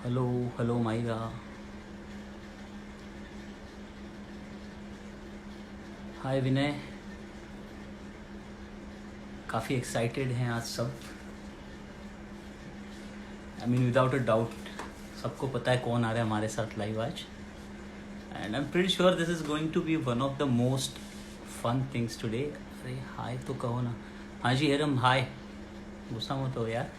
Hello hello Maira. Hi Vinay. काफ़ी excited हैं आज सब। I mean without a doubt सबको पता है कौन आ रहा है हमारे साथ लाइव आज। And I am pretty sure this is going to be one of the most fun things today. अरे हाय तो कहो ना। हाँ जी हेरम हाय। गुस्सा मत हो यार।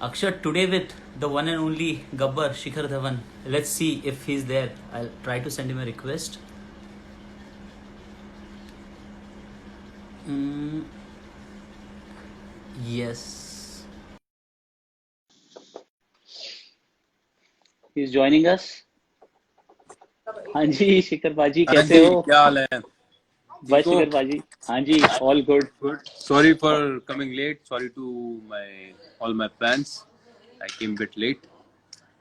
Axar today with the one and only Gabbar Shikhar Dhawan. Let's see if he is there. I try to send him a request. Yes. He's joining us. हाँ जी शिखर बाजी हाँ कैसे जी, हो? क्या हाल है? बस ठीक हो? शिखर बाजी। हाँ जी all good. Good. Sorry for coming late, sorry to my all my plans. I came bit late.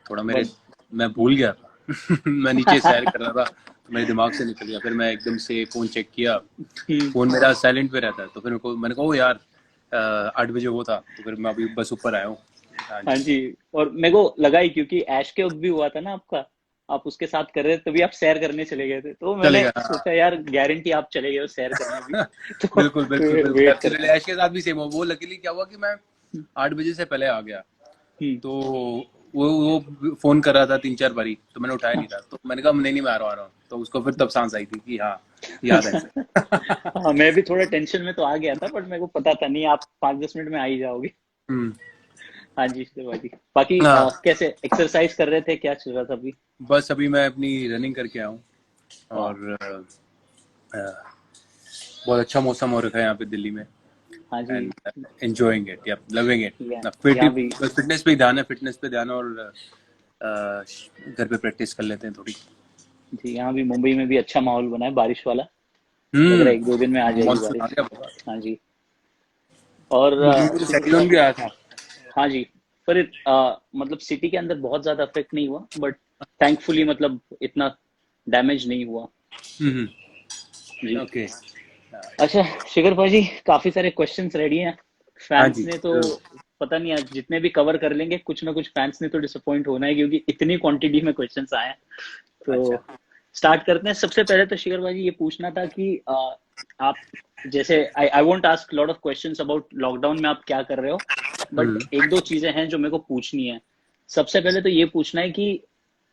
थोड़ा मेरे बट मैं भूल गया था। मैं नीचे सैर कर रहा था तो मेरे दिमाग से निकल गया। फिर मैं एकदम से फ़ोन चेक किया, फ़ोन मेरा साइलेंट पे रहता है। तो फिर मैंने कहा ओ यार 8 बजे वो था। तो फिर मैं अभी बस ऊपर आया हूँ। हाँ हाँ जी। जी। और मेरे को लगा ही क्योंकि ऐश के वक्त भी हुआ था ना आपका। आप उसके साथ कर रहे थे तभी आप सैर करने चले गए थे तो मैंने चलेगा। सोचा यार गारंटी आप चले गए हो सैर करने भी। तो बिल्कुल बिल्कुल बिल्कुल, वेट एब्सोल्युटली। करते हैं। ऐश के साथ भी सेम हो। वो लकीली क्या हुआ कि मैं 8 बजे से पहले आ गया। हम्म। तो वो फोन कर रहा था 3 4 बारी, तो मैंने उठाया नहीं था। तो मैंने कहा नहीं नहीं, मैं आ रहा हूँ। तो उसको फिर तब सांस आई थी कि हाँ, याद है इसे। हाँ मैं भी थोड़ा टेंशन में तो आ गया था बट मेरे को पता था नहीं आप 5-10 मिनट में आ ही जाओगे। हम्म। हाँ जी शिखर बाजी बाकी हाँ, कैसे एक्सरसाइज कर रहे थे क्या चल रहा था अभी? बस अभी मैं अपनी रनिंग करके आया हूँ। वाह। और बहुत अच्छा मौसम हो रखा है यहाँ पे दिल्ली में। हाँ जी। एंड एंजॉयिंग इट, या लविंग या इट। फिट यहाँ भी। फिटनेस पे ध्यान है, फिटनेस पे ध्यान है। और घर पे प्रैक्टिस कर लेते हैं थोड़ी। जी यहाँ भी मुंबई में भी अच्छा माहौल बना है बारिश वाला। लग रहा है 1-2 दिन में आ जाएगी मॉनसून आ बारिश। गया बाबा। हाँ जी। और मुंबई में तो साइक्लोन भी आया था। हाँ जी। पर मतलब सिटी के अंदर बहुत ज्यादा अफेक्ट नहीं हुआ बट थैंकफुली मतलब इतना डैमेज नहीं हुआ। हम्म। जी। ओके। अच्छा शिखर भाजी काफी सारे क्वेश्चंस रेडी हैं। हाँ फैंस जी ने तो जरूर। पता नहीं आज जितने भी कवर कर लेंगे कुछ ना कुछ फैंस ने तो डिसअपॉइंट होना है क्योंकि इतनी क्वांटिटी में क्वेश्चंस आए हैं। तो अच्छा। स्टार्ट करते हैं। सबसे पहले तो शिखर भाजी ये पूछना था कि आप जैसे I I won't ask lot of questions about lockdown में आप क्या कर रहे हो बट हम्म। एक दो चीजें हैं जो मेरे को पूछनी है। सबसे पहले तो ये पूछना है कि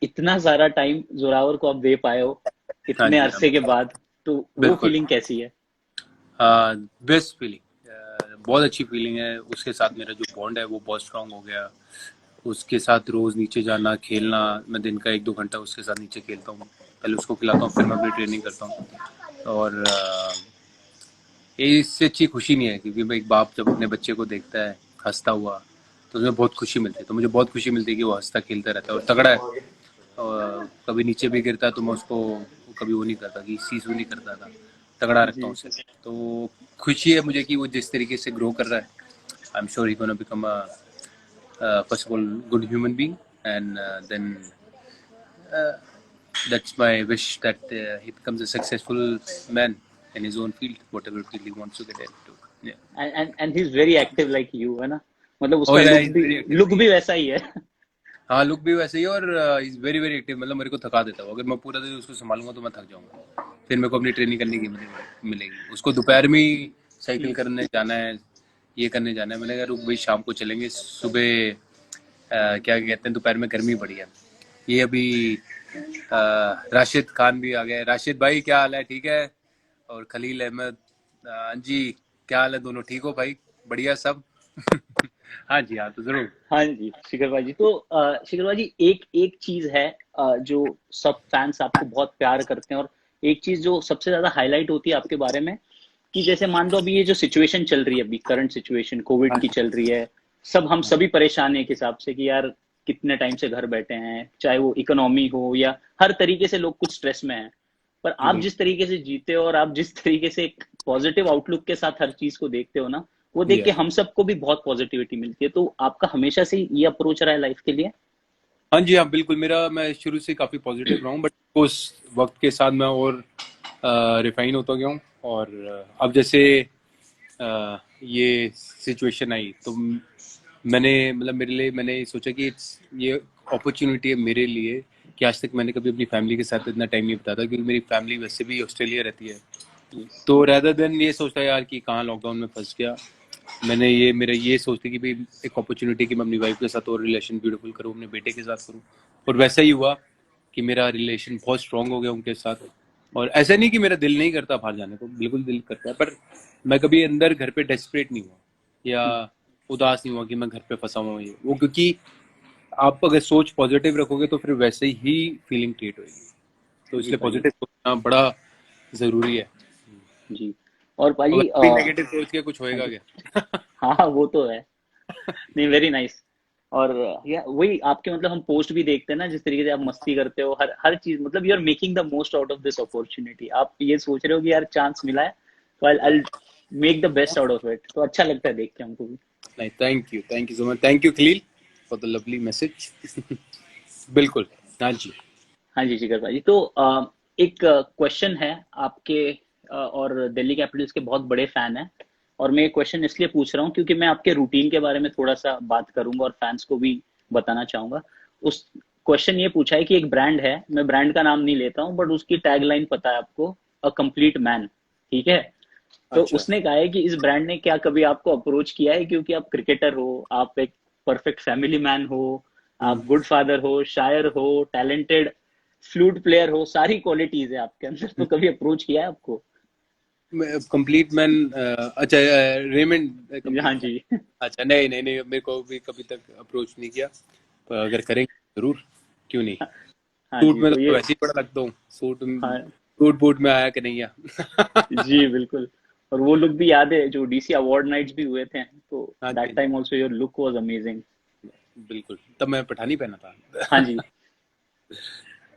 इतना सारा टाइम जोरावर को आप दे पाए हो हाँ इतने जी, हाँ अरसे के बाद तो वो बिल्कुल। फीलिंग कैसी है? बेस्ट फीलिंग, बहुत अच्छी फीलिंग है। उसके साथ मेरा जो बॉन्ड है वो बहुत स्ट्रांग हो गया। उसके साथ रोज़ नीचे जाना, खेलना। मैं दिन का 1 2 घंटा उसके साथ नीचे खेलता हूँ। पहले उसको खिलाता हूँ, फिर मैं अपनी ट्रेनिंग करता हूँ। और ये इससे अच्छी खुशी नहीं है, क्योंकि भाई एक बाप जब अपने बच्चे को देखता है हंसता हुआ, तो उसमें बहुत खुशी मिलती है। तो मुझे बहुत खुशी मिलती है कि वो हंसता खेलता रहता है और तगड़ा है। और कभी नीचे भी गिरता है तो मैं उसको कभी वो नहीं करता कि सीसू नहीं करता था। तगड़ा रखता हूँ जी। उसे। तो खुशी है मुझे कि वो जिस तरीके से ग्रो कर रहा है। I am sure he gonna become a first of all good human being, and then that's my wish that he becomes a successful man in his own field, whatever field he wants to get into. Yeah. And he is very active like you है ना। मतलब Oh उसका yeah, he's very active. Look भी वैसा ही है। हाँ, look भी वैसे ही है। और इज वेरी वेरी एक्टिव। मतलब मेरे को थका देता है वो। अगर मैं पूरा दिन उसको संभालूंगा तो मैं थक जाऊंगा। फिर मेरे को अपनी ट्रेनिंग करने की मिलेगी। उसको दोपहर में ही साइकिल करने जाना है, ये करने जाना है। मैंने कहा रुक भाई, शाम को चलेंगे। सुबह क्या कहते हैं, दोपहर में गर्मी बढ़ी है। ये अभी राशिद खान भी आ गया है। राशिद भाई क्या हाल है? ठीक है। और खलील अहमद, हाँ जी, क्या हाल है? दोनों ठीक हो भाई? बढ़िया सब। हाँ जी, हाँ तो जरूर। हाँ जी शिखर भाई जी तो शिखर भाई जी एक एक चीज है जो सब फैंस आपको बहुत प्यार करते हैं और एक चीज जो सबसे ज्यादा हाईलाइट होती है आपके बारे में कि जैसे मान लो अभी ये जो सिचुएशन चल रही है अभी करंट सिचुएशन कोविड हाँ की जी, चल रही है। सब हम सभी परेशान हैं एक हिसाब से कि यार कितने टाइम से घर बैठे हैं चाहे वो इकोनॉमी हो या हर तरीके से लोग कुछ स्ट्रेस में हैं। पर जी आप बिल्कुल। जिस तरीके से जीते हो और आप जिस तरीके से एक पॉजिटिव आउटलुक के साथ हर चीज को देखते हो ना वो देख के या हम सबको भी बहुत पॉजिटिविटी मिलती है। तो आपका हमेशा से ये अप्रोच रहा है लाइफ के लिए? हाँ जी, हाँ बिल्कुल। मैं शुरू से काफ़ी पॉजिटिव रहा हूँ, बट उस वक्त के साथ मैं और रिफाइन होता गया हूँ। और अब जैसे ये सिचुएशन आई तो मैंने मतलब मेरे लिए मैंने सोचा कि ये अपॉर्चुनिटी है मेरे लिए कि आज तक मैंने कभी अपनी फैमिली के साथ इतना टाइम नहीं बिताया था, क्योंकि मेरी फैमिली वैसे भी ऑस्ट्रेलिया रहती है। तो रैदर देन ये सोचता यार कि कहाँ लॉकडाउन में फंस गया, मैंने ये मेरा ये सोचती कि भाई एक अपॉर्चुनिटी कि मैं अपनी वाइफ के साथ और रिलेशन ब्यूटीफुल करूँ, अपने बेटे के साथ करूँ। और वैसा ही हुआ कि मेरा रिलेशन बहुत स्ट्रांग हो गया उनके साथ। और ऐसा नहीं कि मेरा दिल नहीं करता बाहर जाने को, बिल्कुल दिल करता है, पर मैं कभी अंदर घर पे डेस्परेट नहीं हुआ या उदास नहीं हुआ कि मैं घर पे फंसा हुआ हूँ। ये वो क्योंकि आप अगर सोच पॉजिटिव रखोगे तो फिर वैसे ही फीलिंग क्रिएट होगी। तो जी इसलिए पाजी। पॉजिटिव सोचना बड़ा जरूरी है। जी। और और पाजी अभी नेगेटिव सोच के कुछ हाँ होएगा जी। क्या? हाँ वो तो है। नहीं, वेरी नाइस। और या वही आपके मतलब हम पोस्ट भी देखते हैं ना, जिस तरीके से आप मस्ती करते हो, हर हर चीज मतलब you are making the most out of this opportunity. आप ये सोच रहे हो कि यार चांस मिला है तो I make the best out of it. तो अच्छा लगता है देख के हमको भी। नहीं, thank you so much, thank you Khalil for the lovely message. बिल्कुल। हाँ जी। हाँ जी जिगर भाई। तो एक क्वेश्चन है आपके और दिल्ली कैपिटल्स के बहुत बड़े फैन हैं। और मैं ये क्वेश्चन इसलिए पूछ रहा हूँ क्योंकि मैं आपके रूटीन के बारे में थोड़ा सा बात करूंगा और फैंस को भी बताना चाहूंगा। उस क्वेश्चन ये पूछा है कि एक ब्रांड है, मैं ब्रांड का नाम नहीं लेता हूँ बट उसकी टैगलाइन पता है आपको, अ कंप्लीट मैन। ठीक है। तो अच्छा। उसने कहा है कि इस ब्रांड ने क्या कभी आपको अप्रोच किया है, क्योंकि आप क्रिकेटर हो, आप एक परफेक्ट फैमिली मैन हो, हम्म। आप गुड फादर हो, शायर हो, टैलेंटेड फ्लूट प्लेयर हो, सारी क्वालिटीज है आपके अंदर। तो कभी अप्रोच किया है आपको? Complete man. अच्छा, रेमंड हाँ कंप्लीट मैन। जी। अच्छा, नहीं नहीं नहीं, मेरे को भी कभी तक अप्रोच नहीं किया, पर अगर करेंगे जरूर, क्यों नहीं। हाँ सूट जी। में तो तो ये वैसे ही बड़ा लगता हूँ। हाँ सूट बूट में आया कि नहीं आया। जी बिल्कुल। और वो लुक भी याद है जो डीसी अवार्ड नाइट्स भी हुए थे, तो हाँ दैट जी, time also your look was amazing. बिल्कुल, तब मैं पठानी पहना हाँ था। जी।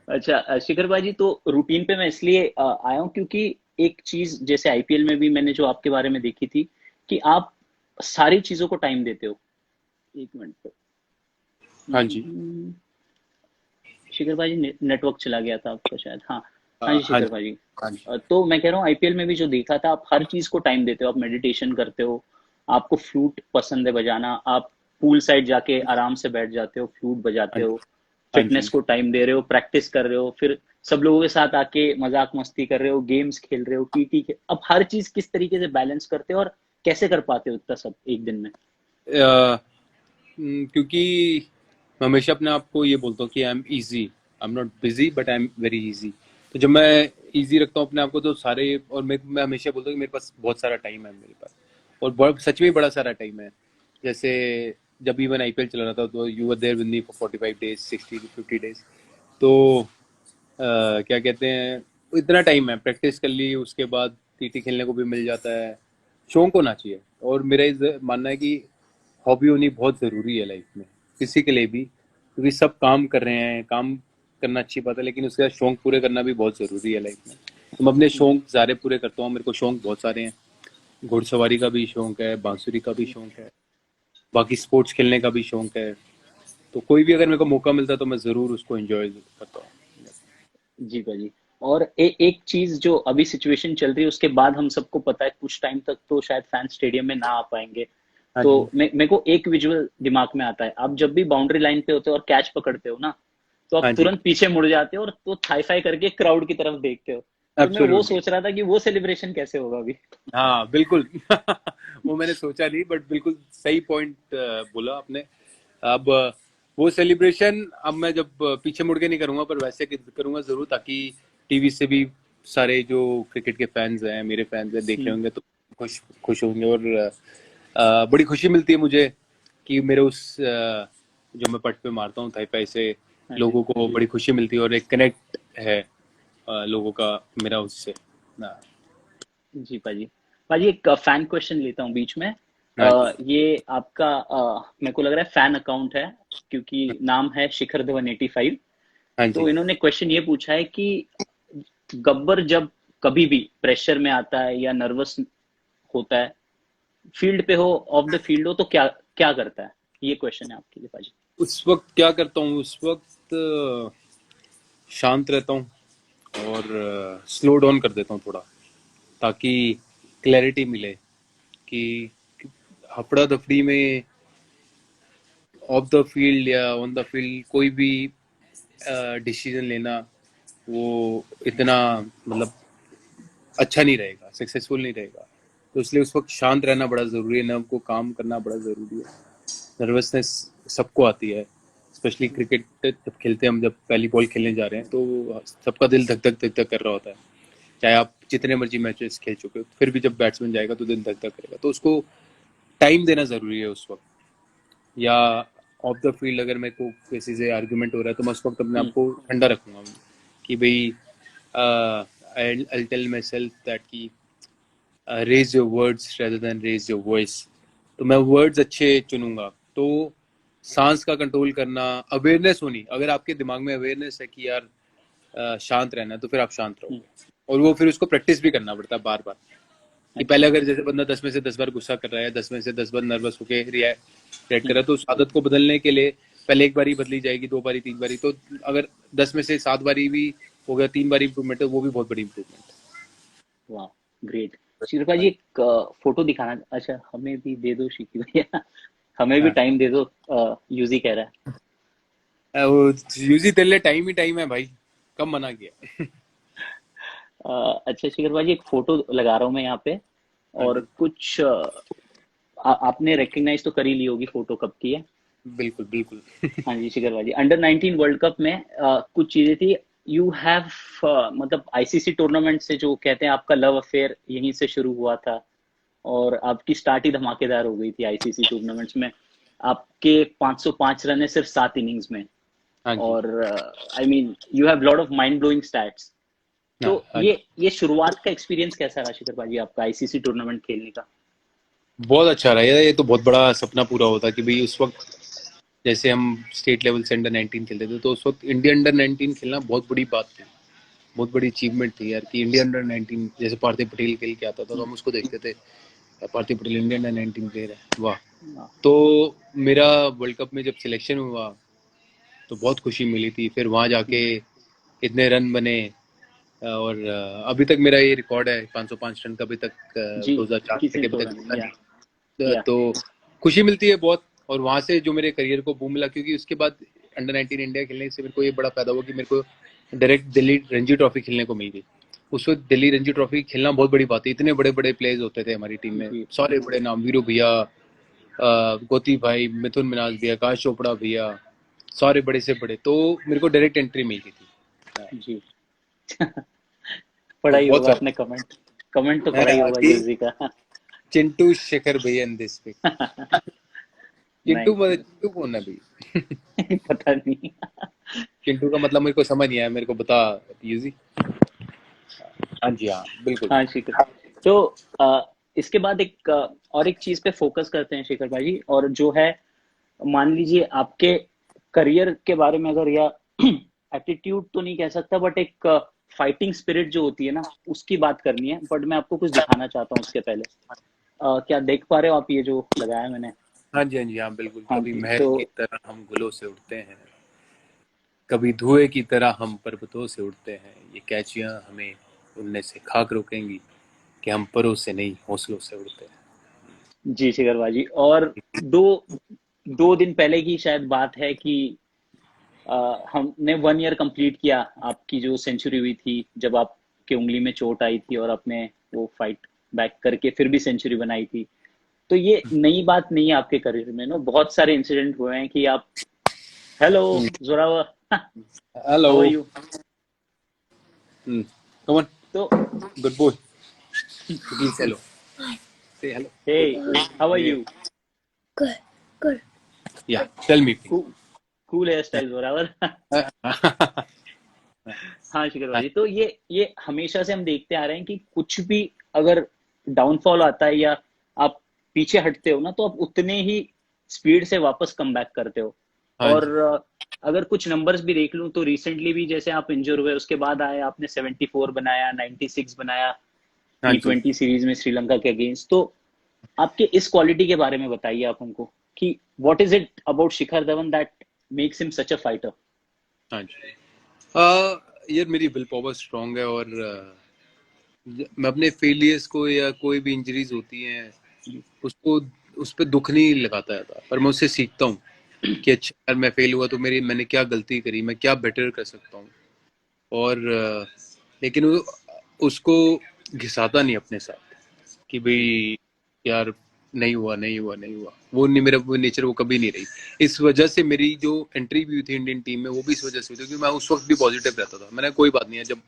अच्छा शिखर भाई, तो रूटीन पे मैं इसलिए आया हूँ क्योंकि एक चीज जैसे आईपीएल में भी मैंने जो आपके बारे में देखी थी कि आप सारी चीजों को टाइम देते हो। एक मिनट। हाँ जी। शिखर भाई नेटवर्क चला गया था आपका शायद। हाँ। हाँ जी हाँ शिखर जी। भाई। हाँ जी। तो मैं कह रहा हूँ आईपीएल में भी जो देखा था, आप हर चीज को टाइम देते हो। आप मेडिटेशन करते हो, आपको फ्लूट पसंद है बजाना, आप पूल साइड जाके आराम से बैठ जाते हो, फ्लूट हाँ बजाते जी। हो, हाँ फिटनेस जी। को टाइम दे रहे हो, प्रैक्टिस कर रहे हो, फिर सब लोगों के साथ आके मजाक मस्ती कर रहे हो, गेम्स खेल रहे हो, टीटी के। अब हर चीज किस तरीके से बैलेंस करते हो और कैसे कर पाते हो इतना सब एक दिन में? क्योंकि मैं हमेशा अपने आप को ये बोलता हूँ कि I am not busy but I am very easy. तो जब मैं इजी रखता हूँ अपने आप को तो सारे, और मैं हमेशा बोलता हूँ कि मेरे पास बहुत सारा टाइम है मेरे पास, और सच में बड़ा सारा टाइम है। जैसे जब भी मैंने आईपीएल चला रहा था तो you were there with me for 45 days, 60 to 50 days. तो क्या कहते हैं, इतना टाइम है, प्रैक्टिस कर ली, उसके बाद टीटी खेलने को भी मिल जाता है। शौक होना चाहिए। और मेरा मानना है कि हॉबी होनी बहुत ज़रूरी है लाइफ में, किसी के लिए भी, क्योंकि सब काम कर रहे हैं, काम करना अच्छी बात है, लेकिन उसके बाद शौक पूरे करना भी बहुत ज़रूरी है लाइफ में। तो मैं अपने शौक सारे पूरे करता हूँ, मेरे को शौक बहुत सारे हैं। घुड़सवारी का भी शौक है, बांसुरी का भी शौक है, बाकी स्पोर्ट्स खेलने का भी शौक है। तो कोई भी अगर मेरे को मौका मिलता है तो मैं ज़रूर उसको एंजॉय करता हूँ। जी भाजी। और एक चीज जो अभी सिचुएशन चल रही है उसके बाद हम सबको पता है कुछ टाइम तक तो शायद फैन स्टेडियम में ना आ पाएंगे। हाँ तो जी। मेरे को एक विजुअल दिमाग में आता है, आप जब भी बाउंड्री लाइन पे होते हो और कैच पकड़ते हो ना, तो आप हाँ जी। तुरंत पीछे मुड़ जाते हो और तो थाई फाई करके क्राउड की तरफ देखते हो। तो मैं वो एब्सोल्युटली। सोच रहा था कि वो सेलिब्रेशन कैसे होगा अभी। हाँ बिल्कुल। वो मैंने सोचा नहीं, बट बिल्कुल सही पॉइंट बोला आपने। अब वो सेलिब्रेशन अब मैं जब पीछे मुड़ के नहीं करूंगा, पर वैसे करूंगा जरूर, ताकि टीवी से भी सारे जो क्रिकेट के फैंस हैं, मेरे फैंस हैं, देख रहे हम्म। होंगे तो खुश खुश होंगे। और बड़ी खुशी मिलती है मुझे कि मेरे उस जो मैं पट पे मारता हूँ थाई पाई से, हाँ जी। लोगों को बड़ी खुशी मिलती है, और एक कनेक्ट है लोगों का मेरा उससे। हाँ। जी पाजी। पाजी एक फैन क्वेश्चन लेता हूँ बीच में। हाँ जी। ये आपका मेरे को लग रहा है फैन अकाउंट है, क्योंकि नाम है शिखर धवन 85। हाँ तो जी। इन्होंने क्वेश्चन ये पूछा है कि गब्बर जब कभी भी प्रेशर में आता है या नर्वस होता है, फील्ड पे हो, ऑफ द फील्ड हो, तो क्या क्या करता है? ये क्वेश्चन है आपके लिए पाजी। उस वक्त क्या करता हूँ, उस वक्त शांत रहता हूँ, और स्लो डाउन कर देता हूँ थोड़ा, ताकि क्लैरिटी मिले कि हफड़ा दफड़ी में ऑफ द फील्ड या ऑन द फील्ड कोई भी डिसीजन लेना वो इतना मतलब अच्छा नहीं रहेगा, सक्सेसफुल नहीं रहेगा। तो इसलिए उस वक्त शांत रहना बड़ा ज़रूरी है, नर्व को काम करना बड़ा ज़रूरी है। नर्वसनेस सबको आती है, स्पेशली क्रिकेट जब खेलते हैं हम, जब पहली बॉल खेलने जा रहे हैं तो सबका दिल धक धक धक धक कर रहा होता है, चाहे आप जितने मर्जी मैचेस खेल चुके हो, फिर भी जब बैट्समैन जाएगा तो दिल धक धक करेगा। तो उसको टाइम देना ज़रूरी है उस वक्त। या ऑफ द फील्ड अगर मेरे को किसी से आर्गुमेंट हो रहा है तो मैं उस वक्त अपने आप को ठंडा रखूंगा कि भाई I'll tell myself that कि raise your words rather than raise your voice। तो मैं वर्ड्स अच्छे चुनूंगा। तो सांस का कंट्रोल करना, अवेयरनेस होनी, अगर आपके दिमाग में अवेयरनेस है कि यार शांत रहना है तो फिर आप शांत रहोगे। और वो फिर उसको प्रैक्टिस भी करना पड़ता है बार बार कि पहले अगर जैसे बंदा 10 में से 10 बार गुस्सा कर रहा है, 10 में से 10 बार नर्वस होके रिएक्ट कर रहा है, तो उस आदत को बदलने के लिए पहले एक बारी बदली जाएगी, 2 बारी, 3 बारी, तो अगर 10 में से 7 बारी भी हो गया, 3 बारी इंप्रूवमेंट है, वो भी बहुत बड़ी इंप्रूवमेंट है। वाह, ग्रेट। शिखर जी एक फोटो दिखाना, अच्छा हमें भी दे दो शिखर भैया, हमें भी टाइम दे दो, यूजी कह रहा है। वो यूजी तेरे लिए टाइम ही टाइम है भाई, कब मना किया। अच्छा शिखर भाई एक फोटो लगा रहा हूँ मैं यहाँ पे, और कुछ आपने रिकग्नाइज तो कर ही ली होगी फोटो कब की है। बिल्कुल बिल्कुल। हाँ जी शिखर भाई, अंडर 19 वर्ल्ड कप में कुछ चीजें थी। यू हैव मतलब आईसीसी टूर्नामेंट से जो कहते हैं आपका लव अफेयर यहीं से शुरू हुआ था, और आपकी स्टार्ट ही धमाकेदार हो गई थी आईसीसी टूर्नामेंट्स में। आपके 505 रन है सिर्फ 7 इनिंग्स में, हाँ जी। और I mean you have lot of mind blowing stats. तो हाँ जी। ये शुरुआत का एक्सपीरियंस कैसा रहा शिखर भाई आपका आईसीसी टूर्नामेंट खेलने का? बहुत अच्छा रहा ये तो बहुत बड़ा सपना पूरा होता कि भाई उस वक्त जैसे हम स्टेट लेवल से अंडर 19 खेलते थे, तो उस वक्त इंडिया अंडर 19 खेलना बहुत बड़ी बात थी, बहुत बड़ी अचीवमेंट थी यार कि इंडिया अंडर 19, जैसे पार्थिव पटेल खेल के आता था तो हम उसको देखते थे, पार्थिव पटेल इंडिया अंडर 19 प्लेयर है, वाह। तो मेरा वर्ल्ड कप में जब सिलेक्शन हुआ तो बहुत खुशी मिली थी। फिर वहाँ जाके इतने रन बने, और अभी तक मेरा ये रिकॉर्ड है 505 रन का, अभी तक जी 2004 किसी से अभी तो तक रन टूटा या नहीं। तो खुशी मिलती है बहुत। और वहाँ से जो मेरे करियर को बूम मिला, क्योंकि उसके बाद अंडर 19 इंडिया खेलने से मेरे को ये बड़ा फायदा हुआ कि मेरे को डायरेक्ट दिल्ली रणजी ट्रॉफी खेलने को मिल गई। उस वक्त दिल्ली रणजी ट्रॉफी खेलना बहुत बड़ी बात है, इतने बड़े बड़े प्लेयर्स होते थे हमारी टीम में, सारे बड़े नाम, वीरू भैया, गोती भाई, मिथुन मिनाज भैया, आकाश चोपड़ा भैया, सारे बड़े से बड़े। तो मेरे को डायरेक्ट एंट्री मिल गई थी जी। तो पढ़ा ही बहुत होगा सारा आपने कमेंट, कमेंट तो पढ़ा ही होगा यूजी का। चिंटू शेखर भैया इन दिस पे। चिंटू नहीं चिंटू कौन है भाई? पता नहीं। चिंटू का मतलब मेरे को समझ नहीं आया, मेरे को बता यूजी। हाँ जी, हाँ बिल्कुल। हाँ शिखर, तो इसके बाद एक और एक चीज पे फोकस करते हैं शिखर भाई, और जो है मान लीजिए आपके करियर के बारे में, अगर या एटीट्यूड तो नहीं कह सकता, बट एक फाइटिंग स्पिरिट जो होती है ना, उसकी बात करनी है। बट मैं आपको कुछ दिखाना चाहता हूँ उसके पहले। क्या देख पा रहे हो आप ये जो लगाया मैंने? हाँ जी, हाँ जी, हाँ बिल्कुल। हाँ कभी जी, महल तो की तरह हम गुलों से उड़ते हैं, कभी धुएं की तरह हम पर्वतों से उड़ते हैं, ये कैचियां हमें उड़ने से खाक रोकेंगी कि हम परों से नहीं हौसलों से उड़ते हैं। जी शिखर भाई, और दो दो दिन पहले की शायद बात है कि हमने 1 ईयर कंप्लीट किया आपकी जो सेंचुरी हुई थी, जब आपके उंगली में चोट आई थी और आपने वो फाइट बैक करके फिर भी सेंचुरी बनाई थी। तो ये नई बात नहीं है आपके करियर में, नो बहुत सारे इंसिडेंट हुए हैं कि आप, hello Zorawar, hello. How are you? Come on, तो good boy, please hello, say hello, hey, how are ये you? Good, good. Yeah tell me cool hair style Zorawar. Please. हाँ शिखर भाई, तो ये हमेशा से हम देखते आ रहे हैं कि कुछ भी अगर डाउनफॉल आता है या आप पीछे हटते हो ना, तो आप उतने ही स्पीड से वापस कम बैक करते हो। हाँ और जी, अगर कुछ नंबर्स भी देख लूं तो रिसेंटली भी जैसे आप इंजर हुए, उसके बाद आए आपने 74 बनाया, 96 बनाया हाँ जी। T20 सीरीज में श्रीलंका के अगेंस्ट। तो आपके इस क्वालिटी के बारे में बताइए आप हमको कि what is it about Shikhar Dhawan that makes him such a fighter? हाँ जी, यार मेरी विल पावर स्ट्रांग है, और मैं अपने फेलियर्स को या कोई भी इंजरीज होती हैं उसको, उस पर दुख नहीं लगाता था, पर मैं उससे सीखता हूँ। कि अच्छा यार मैं फेल हुआ तो मैंने क्या गलती करी, मैं क्या बेटर कर सकता हूँ। और लेकिन उसको घिसाता नहीं अपने साथ कि भाई यार नहीं हुआ नहीं हुआ नहीं हुआ, वो नहीं, मेरा वो नेचर वो कभी नहीं रही। इस वजह से मेरी जो एंट्री भी हुई थी इंडियन टीम में वो भी इस वजह से हुई थी, क्योंकि मैं उस वक्त भी पॉजिटिव रहता था। मैंने कोई बात नहीं है, जब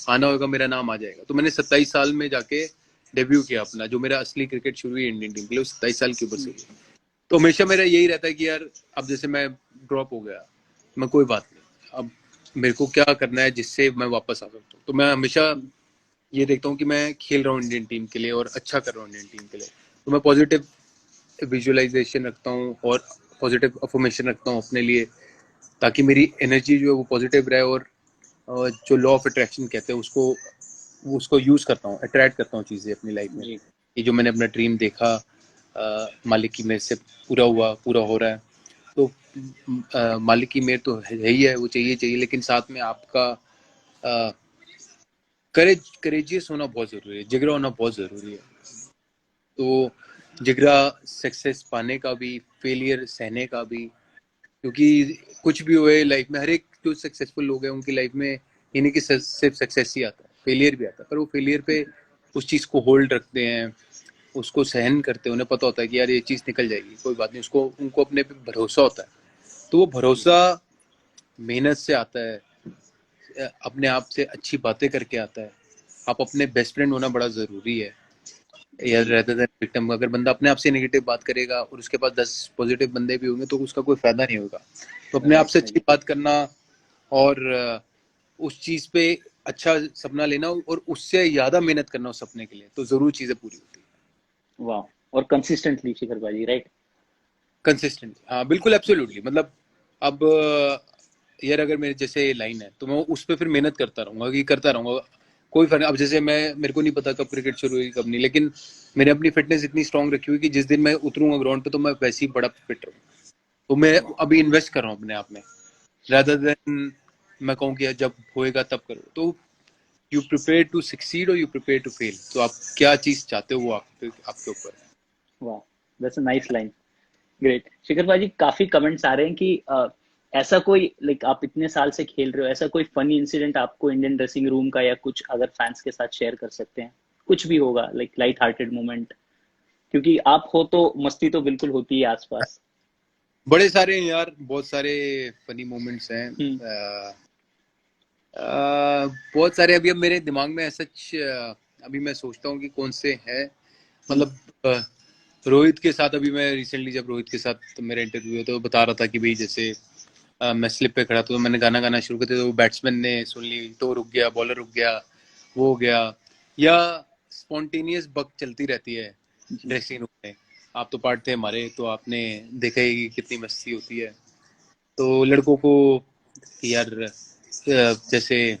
आना होगा मेरा नाम आ जाएगा। तो मैंने 27 साल में जाके डेब्यू किया अपना, जो मेरा असली क्रिकेट शुरू हुई इंडियन टीम के लिए 27 साल की उम्र से हुई। तो हमेशा मेरा यही रहता है कि यार अब जैसे मैं ड्रॉप हो गया, मैं कोई बात नहीं, अब मेरे को क्या करना है जिससे मैं वापस आ सकता हूँ। तो मैं हमेशा ये देखता हूँ कि मैं खेल रहा हूँ इंडियन टीम के लिए और अच्छा कर रहा हूँ इंडियन टीम के लिए। तो मैं पॉजिटिव विजुअलाइजेशन रखता हूँ और पॉजिटिव अफर्मेशन रखता हूँ अपने लिए, ताकि मेरी एनर्जी जो है वो पॉजिटिव रहे। और जो लॉ ऑफ अट्रैक्शन कहते हैं उसको यूज करता हूँ, अट्रैक्ट करता हूँ चीजें अपनी लाइफ में। जी कि जो मैंने अपना ड्रीम देखा, मालिक की मेहर से पूरा हुआ, पूरा हो रहा है। तो मालिक की मेहर तो है ही है, वो चाहिए चाहिए, लेकिन साथ में आपका करेजियस होना बहुत जरूरी है, जिगरा होना बहुत जरूरी है। तो जिगरा सक्सेस पाने का भी, फेलियर सहने का भी, क्योंकि कुछ भी हुए लाइफ में, हर एक जो सक्सेसफुल लोग हैं उनकी लाइफ में ये नहीं कि सिर्फ सक्सेस ही आता है, फेलियर भी आता है। पर वो फेलियर पे उस चीज को होल्ड रखते हैं, उसको सहन करते हैं। उन्हें पता होता है कि यार ये चीज निकल जाएगी, कोई बात नहीं, उसको उनको अपने पे भरोसा होता है। तो वो भरोसा मेहनत से आता है, अपने आप से अच्छी बातें करके आता है। आप अपने बेस्ट फ्रेंड होना बड़ा जरूरी है, यार रहते थे विक्टिम। अगर बंदा अपने आप से नेगेटिव बात करेगा और उसके पास 10 पॉजिटिव बंदे भी होंगे तो उसका कोई फायदा नहीं होगा। तो अपने आप राइट से राइट अच्छी बात करना और उस चीज पे अच्छा सपना लेना और उससे ज्यादा मेहनत करना उस सपने के लिए, तो जरूर चीजें पूरी होती है। वाह। और कंसिस्टेंटली शिखर भाजी, राइट? कंसिस्टेंट, हाँ बिल्कुल, एब्सोल्युटली। मतलब अब यार अगर मेरे जैसे लाइन है तो मैं उस पर फिर मेहनत करता रहूंगा, कि करता रहूंगा, कोई फर्क। अब जैसे मेरे को नहीं पता कब क्रिकेट शुरू हुई कब नहीं, लेकिन मैंने अपनी फिटनेस इतनी स्ट्रांग रखी हुई कि जिस दिन मैं उतरूंगा ग्राउंड पे तो मैं वैसे ही बड़ा फिट रहूँ। तो मैं अभी इन्वेस्ट कर रहा हूँ अपने आप में, rather देन मैं कहूँ कि जब होएगा तब करो। तो यू प्रिपेयर टू सक्सीड और यू प्रिपेयर टू फेल। तो आप क्या चीज चाहते हो वो आपके ऊपर है। वाह, that's a nice line. Great. Shikhar paaji, काफी कमेंट्स आ रहे हैं कि ऐसा कोई, लाइक आप इतने साल से खेल रहे हो, ऐसा कोई फनी इंसिडेंट आपको इंडियन ड्रेसिंग रूम का या कुछ अगर फैंस के साथ शेयर कर सकते हैं? कुछ भी होगा, लाइक लाइट हार्टेड मोमेंट, क्योंकि आप हो तो मस्ती तो बिल्कुल होती है आसपास। बड़े सारे हैं यार, बहुत सारे फनी मोमेंट्स हैं। हम्म। बहुत सारे अभी अब मेरे दिमाग में सच, अभी मैं सोचता हूँ कि कौन से हैं। हम्म। मतलब रोहित के साथ, अभी मैं रिसेंटली जब रोहित के साथ तो मेरा इंटरव्यू हुआ तो बता रहा था कि भाई जैसे मैं स्लिप पे खड़ा था तो मैंने गाना गाना शुरू कर दिया, तो बैट्समैन ने सुन ली तो रुक गया, बॉलर रुक गया, वो हो गया। या स्पॉन्टेनियस बक चलती रहती है जी। ड्रेसिंग रूम में। आप तो पार्ट थे हमारे, तो आपने देखा ही कि कितनी मस्ती होती है। तो लड़कों को कि यार जैसे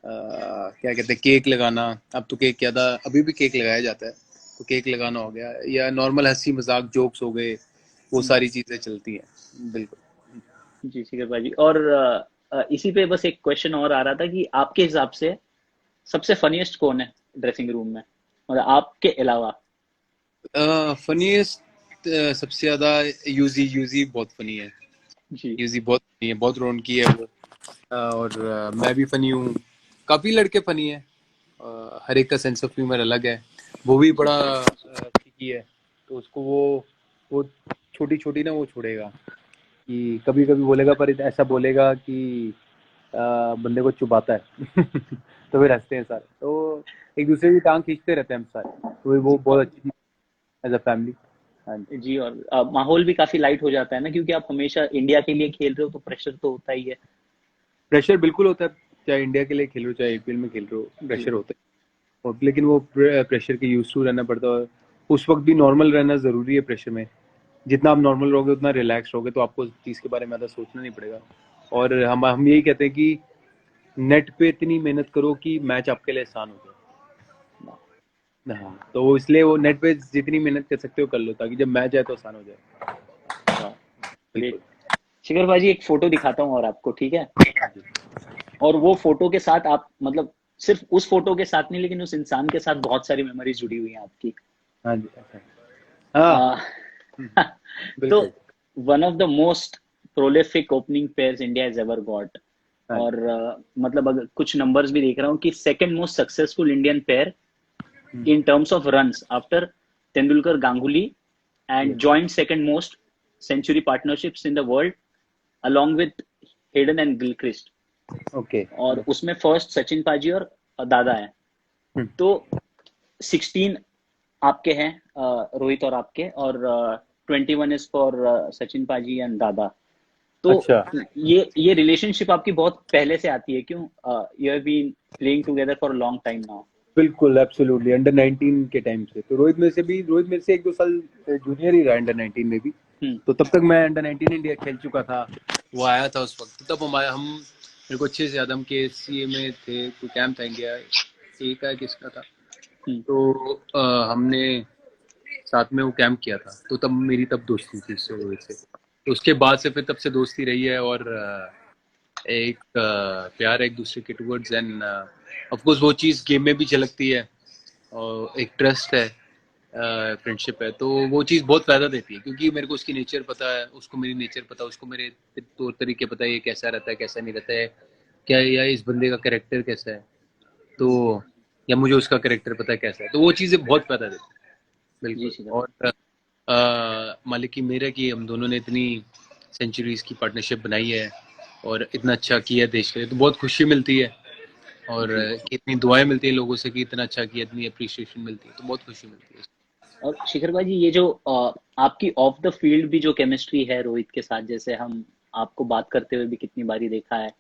क्या कहते हैं, केक लगाना। अब तो केक क्या था, अभी भी केक लगाया जाता है, तो केक लगाना हो गया, या नॉर्मल हंसी मजाक जोक्स हो गए, वो हम्म। सारी चीजें चलती हैं बिल्कुल। जी शिखर भाजी, और इसी पे बस एक क्वेश्चन और आ रहा था कि आपके हिसाब से सबसे फनीएस्ट कौन है ड्रेसिंग रूम में, मतलब आपके अलावा? फनीएस्ट सबसे ज्यादा यूजी यूजी बहुत फनी है। जी। यूजी बहुत फनी है, बहुत रौनकी है वो। और मैं भी फनी हूँ, काफी लड़के फनी है। हर एक का सेंस ऑफ ह्यूमर अलग है। वो भी जी। बड़ा ट्रिकी है, तो उसको वो छोटी छोटी ना वो छोड़ेगा, कि कभी कभी बोलेगा पर ऐसा बोलेगा कि बंदे को चुबाता है। तो फिर हंसते हैं सारे, तो एक दूसरे की टांग खींचते रहते हैं हम सारे, तो वो जी। बहुत अच्छी चीज एज अ फैमिली। हाँ जी। जी, और माहौल भी काफी लाइट हो जाता है ना, क्योंकि आप हमेशा इंडिया के लिए खेल रहे हो तो प्रेशर तो होता ही है। प्रेशर बिल्कुल होता है, चाहे इंडिया के लिए खेल रहे हो चाहे आईपीएल में खेल रहे हो, जी। प्रेशर होता है। और लेकिन वो प्रेशर के यूज टू रहना पड़ता है। उस वक्त भी नॉर्मल रहना जरूरी है प्रेशर में। जितना आप नॉर्मल रहोगे उतना रिलैक्स रहोगे, तो आपको उस चीज़ के बारे में ज़्यादा सोचना नहीं पड़ेगा। और हम यही कहते हैं कि नेट पे इतनी मेहनत करो कि मैच आपके लिए आसान हो जाए। हाँ, तो इसलिए वो नेट पे जितनी मेहनत कर सकते हो कर लो, ताकि जब मैच आए तो आसान हो जाए। वाह, ग्रेट। बिल्कुल। शिखर भाजी, एक फोटो दिखाता हूँ और आपको, ठीक है? और वो फोटो के साथ आप, मतलब सिर्फ उस फोटो के साथ नहीं, लेकिन उस इंसान के साथ बहुत सारी मेमोरीज जुड़ी हुई हैं आपकी। हाँ जी, अच्छा। हाँ। आ, तो बिल्कुल। One of the most prolific opening pairs India has ever got. और मतलब अगर कुछ नंबर्स भी देख रहा हूँ कि second most successful Indian pair in terms of runs after Tendulkar Ganguly and joint second most century partnerships in the world along with Hayden and Gilchrist। Okay. और उसमें फर्स्ट सचिन पाजी और दादा है। तो 16 आपके हैं रोहित और आपके, और 21 इज फॉर सचिन पाजी एंड दादा। तो अच्छा। ये रिलेशनशिप आपकी बहुत पहले से आती है क्यों? You have been playing together for a long time now. बिल्कुल, एब्सोल्युटली। अंडर 19 के टाइम से तो रोहित मेरे से 1-2 साल जूनियर ही रहा अंडर 19 में भी। तो तब तक मैं अंडर 19 इंडिया खेल चुका था। वो आया था उस वक्त, तब हम मेरे को अच्छे से याद, हम के सी में थे, कोई कैंप था इंडिया ए का किसका था, तो हमने साथ में वो कैंप किया था। तो तब मेरी दोस्ती थी उससे, रोहित से। तो उसके बाद से फिर तब से दोस्ती रही है, और एक प्यार है एक दूसरे के टुवर्ड्स, एंड ऑफ कोर्स वो चीज़ गेम में भी झलकती है, और एक ट्रस्ट है, फ्रेंडशिप है। तो वो चीज़ बहुत फ़ायदा देती है, क्योंकि मेरे को उसकी नेचर पता है, उसको मेरी नेचर पता है, उसको मेरे तौर तरीके पता है, ये कैसा रहता है कैसा नहीं रहता है, क्या या इस बंदे का कैरेक्टर कैसा है, तो या मुझे उसका कैरेक्टर पता है कैसा है। तो वो चीज़ें बहुत फ़ायदा देती है। बिल्कुल। और मालिक की मेरे की हम दोनों ने इतनी सेंचुरीज की पार्टनरशिप बनाई है और इतना अच्छा किया है देश के लिए, तो बहुत खुशी मिलती है, और इतनी दुआएं मिलती है लोगों से कि इतना अच्छा किया, इतनी अप्रिशिएशन मिलती है, तो बहुत खुशी मिलती है। और शिखर भाई जी, ये जो आपकी ऑफ द फील्ड भी जो केमिस्ट्री है रोहित के साथ, जैसे हम आपको बात करते हुए भी कितनी बारी देखा है,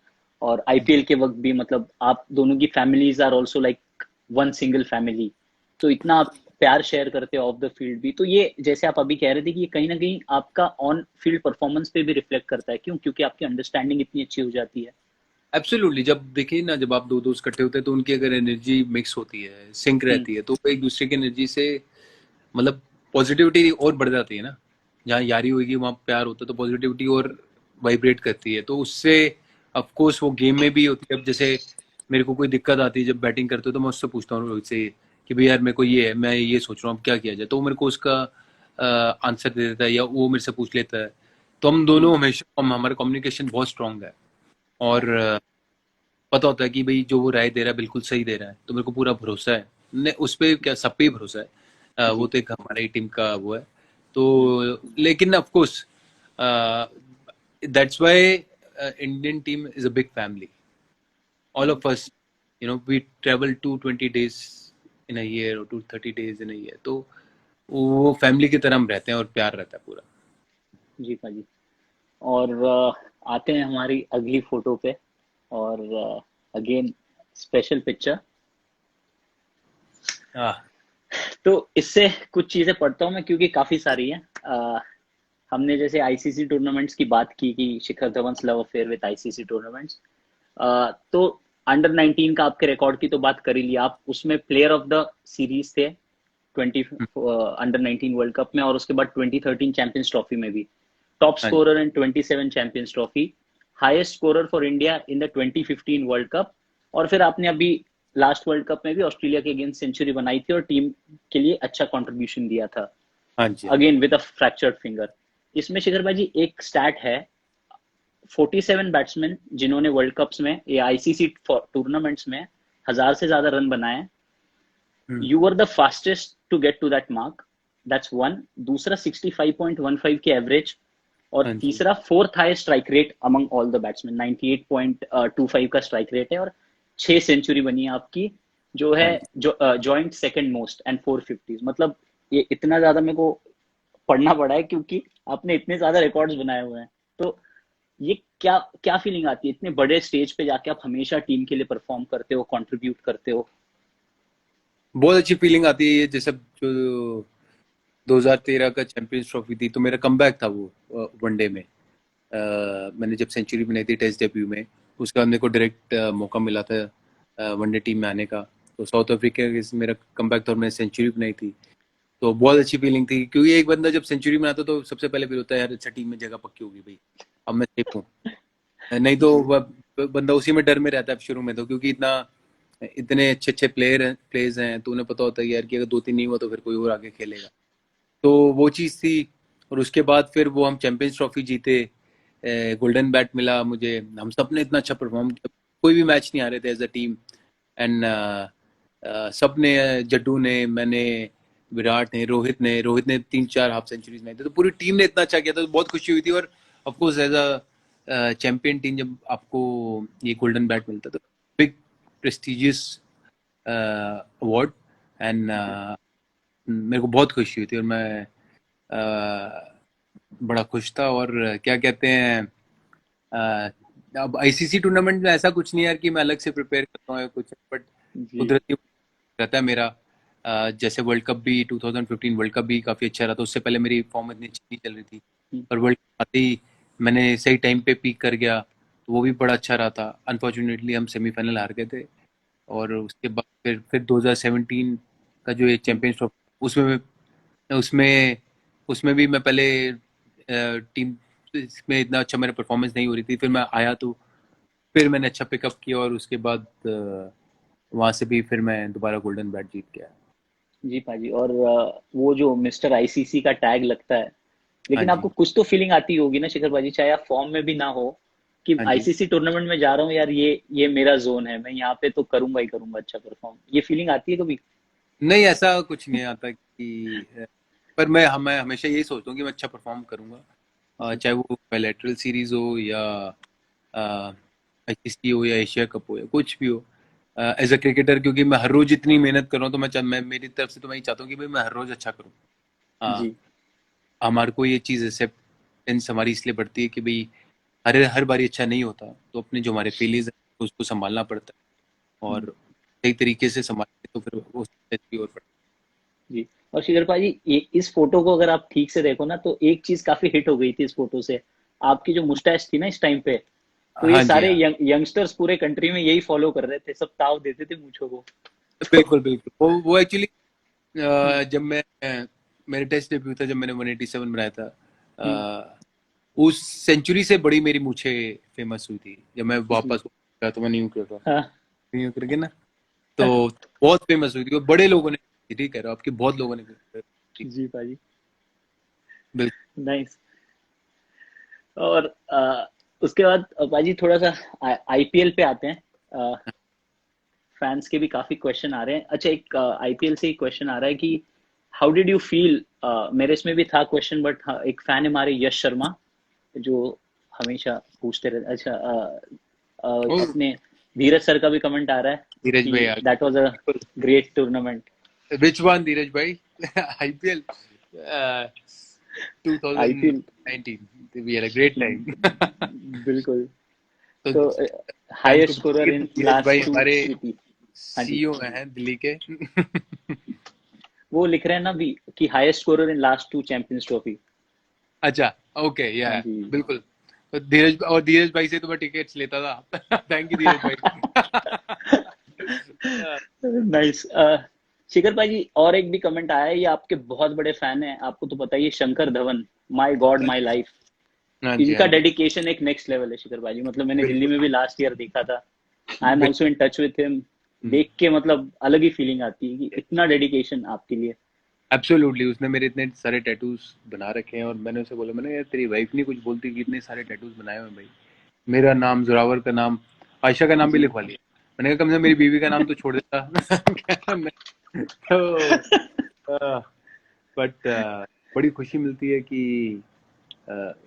और आईपीएल के वक्त भी, मतलब आप दोनों की families are also like one single family. तो इतना आप प्यार शेयर करते हो ऑफ द फील्ड भी, तो ये जैसे आप अभी कह रहे थे कि ये कहीं ना कहीं आपका ऑन फील्ड परफॉर्मेंस पे भी रिफ्लेक्ट करता है, क्यों? क्योंकि आपकी अंडरस्टैंडिंग इतनी अच्छी हो जाती है। एब्सोल्युटली। जब देखिए ना, जब आप दो दोस्त इकट्ठे होते हैं तो उनकी अगर एनर्जी मिक्स होती है, सिंक हम्म। रहती है, तो एक दूसरे की एनर्जी से मतलब पॉजिटिविटी और बढ़ जाती है ना। जहाँ यारी होगी वहाँ प्यार होता है, तो पॉजिटिविटी और वाइब्रेट करती है, तो उससे ऑफ कोर्स वो गेम में भी होती है। अब जैसे मेरे को कोई दिक्कत आती है जब बैटिंग करते हो, तो मैं उससे पूछता हूँ रोहित से कि भाई यार मेरे को ये है, मैं ये सोच रहा हूँ अब क्या किया जाए, तो वो मेरे को उसका आंसर दे देता है, या वो मेरे से पूछ लेता है। तो हम दोनों हमेशा, हमारा कम्युनिकेशन बहुत स्ट्रांग है, और पता होता है कि भाई जो वो राय दे रहा है बिल्कुल सही दे रहा है, तो मेरे को पूरा भरोसा है। ने उस पे क्या, सब पे ही भरोसा है। वो जी। तो एक हमारी टीम का वो है। तो लेकिन of course that's why Indian team is a big family. All of us, we travel 220 days in a year, और 230 days इन अ ईयर, तो वो फैमिली की तरह हम रहते हैं, और प्यार रहता है पूरा। जी पाजी। और आते हैं हमारी अगली फोटो पे, और अगेन स्पेशल पिक्चर। हाँ। तो इससे कुछ चीजें पढ़ता हूँ मैं, क्योंकि काफी सारी हैं। हमने जैसे आईसीसी टूर्नामेंट्स की बात की कि Shikhar Dhawan's love affair with ICC tournaments. तो अंडर 19 का आपके रिकॉर्ड की तो बात कर ही ली आप, उसमें प्लेयर ऑफ द सीरीज थे 20 अंडर 19 वर्ल्ड कप में, और उसके बाद 2013 चैंपियंस ट्रॉफी में भी टॉप हाँ जी। Scorer in 27 champions trophy, highest scorer for India in the 2015 world cup. और फिर आपने अभी लास्ट वर्ल्ड कप में भी ऑस्ट्रेलिया के अगेंस्ट सेंचुरी बनाई थी और टीम के लिए अच्छा कंट्रीब्यूशन दिया था, हाँ जी। Again with a fractured finger. इसमें शिखर भाई जी एक स्टैट है, 47 बैट्समैन जिन्होंने वर्ल्ड कप्स में या आईसीसी टूर्नामेंट्स में 1000 से ज्यादा रन बनाए, hmm. You are the fastest to get to that mark, that's one. दूसरा 65.15 की एवरेज, और हाँ जी। तीसरा fourth highest strike rate among all the batsmen, 98.25 का स्ट्राइक रेट है, और 6 सेंचुरी बनी है आपकी, जो है हाँ जी। जो जॉइंट सेकंड मोस्ट, एंड 450। मतलब ये इतना ज्यादा मेरे को पढ़ना पड़ा है, क्योंकि आपने इतने ज्यादा रिकॉर्ड्स बनाए हुए हैं। तो ये क्या क्या फीलिंग आती है इतने बड़े स्टेज पे जाके, आप हमेशा टीम के लिए परफॉर्म करते हो, कंट्रीब्यूट करते हो? बहुत अच्छी फीलिंग आती है। ये जैसे जो 2013 का चैंपियंस ट्रॉफी थी, तो मेरा कमबैक था वो वनडे में। मैंने जब सेंचुरी बनाई थी टेस्ट डेब्यू में, उसके बाद मेरे को डायरेक्ट मौका मिला था वनडे टीम में आने का। तो साउथ अफ्रीका के मेरा कमबैक था और मैंने सेंचुरी बनाई थी। तो बहुत अच्छी फीलिंग थी, क्योंकि एक बंदा जब सेंचुरी बनाता तो सबसे पहले फील होता है यार अच्छा टीम में जगह पक्की होगी भाई, अब मैं सेफ हूँ। नहीं तो जी। बंदा उसी में डर में रहता है शुरू में, तो क्योंकि इतने अच्छे अच्छे प्लेयर्स हैं, तो उन्हें पता होता है यार कि अगर 2-3 नहीं हुआ तो फिर कोई और आगे खेलेगा। तो वो चीज़ थी। और उसके बाद फिर वो हम चैंपियंस ट्रॉफी जीते, गोल्डन बैट मिला मुझे। हम सब ने इतना अच्छा परफॉर्म किया, कोई भी मैच नहीं आ रहे थे एज अ टीम। एंड सब ने, जड्डू ने, मैंने, विराट ने, रोहित ने 3-4 हाफ सेंचुरीज बनाई थी, तो पूरी टीम ने इतना अच्छा किया था, तो बहुत खुशी हुई थी। और of course as a champion team जब आपको ये गोल्डन बैट मिलता तो बिग प्रेस्टिजियस अवार्ड। एंड मेरे को बहुत खुशी हुई थी, और मैं बड़ा खुश था। और क्या कहते हैं, अब आईसीसी टूर्नामेंट में ऐसा कुछ नहीं है यार कि मैं अलग से प्रिपेयर करता हूँ या कुछ, बट जी कुदरती रहता है मेरा। जैसे वर्ल्ड कप भी 2015 वर्ल्ड कप भी काफी अच्छा रहा था, उससे पहले मेरी फॉर्म इतनी अच्छी नहीं चल रही थी, पर वर्ल्ड कप आते ही मैंने सही टाइम पे पीक कर गया, तो वो भी बड़ा अच्छा रहा था। अनफॉर्चुनेटली हम सेमीफाइनल हार गए थे, और उसके बाद फिर 2017 का जो ये चैंपियंस ट्रॉफी, उसमें उसमें भी मैं पहले टीम में इतना अच्छा मेरा परफॉर्मेंस नहीं हो रही थी, फिर मैं आया तो फिर मैंने अच्छा पिकअप किया, और उसके बाद वहां से भी फिर मैं दोबारा गोल्डन बैट जीत गया। जी पाजी। और वो जो मिस्टर आईसीसी का टैग लगता है, हाँ लेकिन जी, आपको कुछ तो फीलिंग आती होगी ना शिखर पाजी, चाहे आप फॉर्म में भी ना हो, कि हाँ जी। आईसीसी टूर्नामेंट में जा रहा हूँ यार, ये मेरा जोन है, मैं यहाँ पे तो करूंगा ही करूंगा अच्छा परफॉर्म, ये फीलिंग आती है कभी? नहीं, ऐसा कुछ नहीं आता कि पर मैं हमेशा यही सोचता हूँ कि मैं अच्छा परफॉर्म करूंगा, जी चाहे वो बायलैटरल सीरीज हो या आईसीसी हो या एशिया कप हो या कुछ भी हो। एज अ क्रिकेटर, क्योंकि मैं हर रोज इतनी मेहनत कर रहा हूँ, तो मैं मेरी तरफ से तो मैं ही चाहता हूँ कि भाई मैं हर रोज अच्छा करूँ। हाँ, जी हमारे को ये चीज़ एक्सेप्टेंस हमारी इसलिए बढ़ती है कि भाई हर हर बारी अच्छा नहीं होता, तो अपने जो हमारे फीलिंग्स है उसको संभालना पड़ता है, और सही तरीके से संभालें तो फिर वो अच्छी और बढ़ती जी। और शिखर पाजी, ये इस फोटो को अगर आप ठीक से देखो ना, तो एक चीज काफी हिट हो गई थी इस फोटो से, आपकी जो मुस्टैच थी ना इस टाइम पे, तो है। ये हाँ जी, सारे हाँ, यंगस्टर्स पूरे कंट्री में यही फॉलो कर रहे थे, सब ताव देते थे मूंछों को। तो बिल्कुल बिल्कुल। वो एक्चुअली जब मैं मेरे टेस्ट डेब्यू था, जब मैंने 187 बनाया था, हम्म, उस सेंचुरी से बड़ी मेरी मूछें फेमस हुई थी। जब मैं जी वापस गया तो मैं न्यू कर था, हाँ न्यू करके ना, तो बहुत फेमस हुई थी, और बड़े लोगों ने, ठीक कह रहे हो आपकी, बहुत लोगों ने जी पाजी। बिल्कुल। नाइस। और उसके बाद पाजी थोड़ा सा आईपीएल पे आते हैं। फैंस के भी काफी क्वेश्चन आ रहे हैं। अच्छा, एक आईपीएल से ही क्वेश्चन आ रहा है कि हाउ डिड यू फील, मेरे इसमें भी था क्वेश्चन, बट एक फैन है हमारे यश शर्मा, जो हमेशा पूछते रहते। अच्छा, ओ, अपने धीरज सर का भी कमेंट आ रहा है धीरज कि भाई ah that was a great tournament. गए। विच वन धीरज भाई? IPL IPL 2019, we had a great time. बिल्कुल। तो तो फैंस को हाईएस्ट स्कोरर बताइए, इन धीरज भाई लास्ट टू हमारे सीपी। हाँ जी, सीईओ हैं दिल्ली के। वो लिख रहे हैं ना भी कि highest scorer in last two Champions Trophy. अच्छा, ओके, या हाँ जी। बिल्कुल। तो धीरज भाई से तो मैं टिकट्स लेता था। थैंक यू धीरज भाई। नाइस। शिखर भाई, और एक भी कमेंट आया है, ये आपके बहुत बड़े फैन है, आपको तो पता ही है, Shankar Dhawan, my God my life. हाँ जी, हाँ इनका जी, डेडिकेशन एक नेक्स्ट लेवल है शिखर भाई, मतलब मैंने दिल्ली बिल्कुल में भी लास्ट ईयर देखा था। आई एम ऑल्सो बिल्कुल। In touch with him. Hmm, देख के मतलब अलग ही फीलिंग आती है कि इतना डेडिकेशन आपके लिए। एब्सोल्युटली। उसने मेरे इतने सारे टैटूज बना रखे हैं, और मैंने उसे बोला, मैंने यार तेरी वाइफ नहीं कुछ बोलती कि इतने सारे टैटूज बनाए हुए हैं भाई। मेरा नाम, जोरावर का नाम, आयशा का नाम भी जी लिखवा लिया। मैंने कहा कम से कम मेरी बीवी का नाम तो छोड़ देता। कहता, तो बट बड़ी खुशी मिलती है कि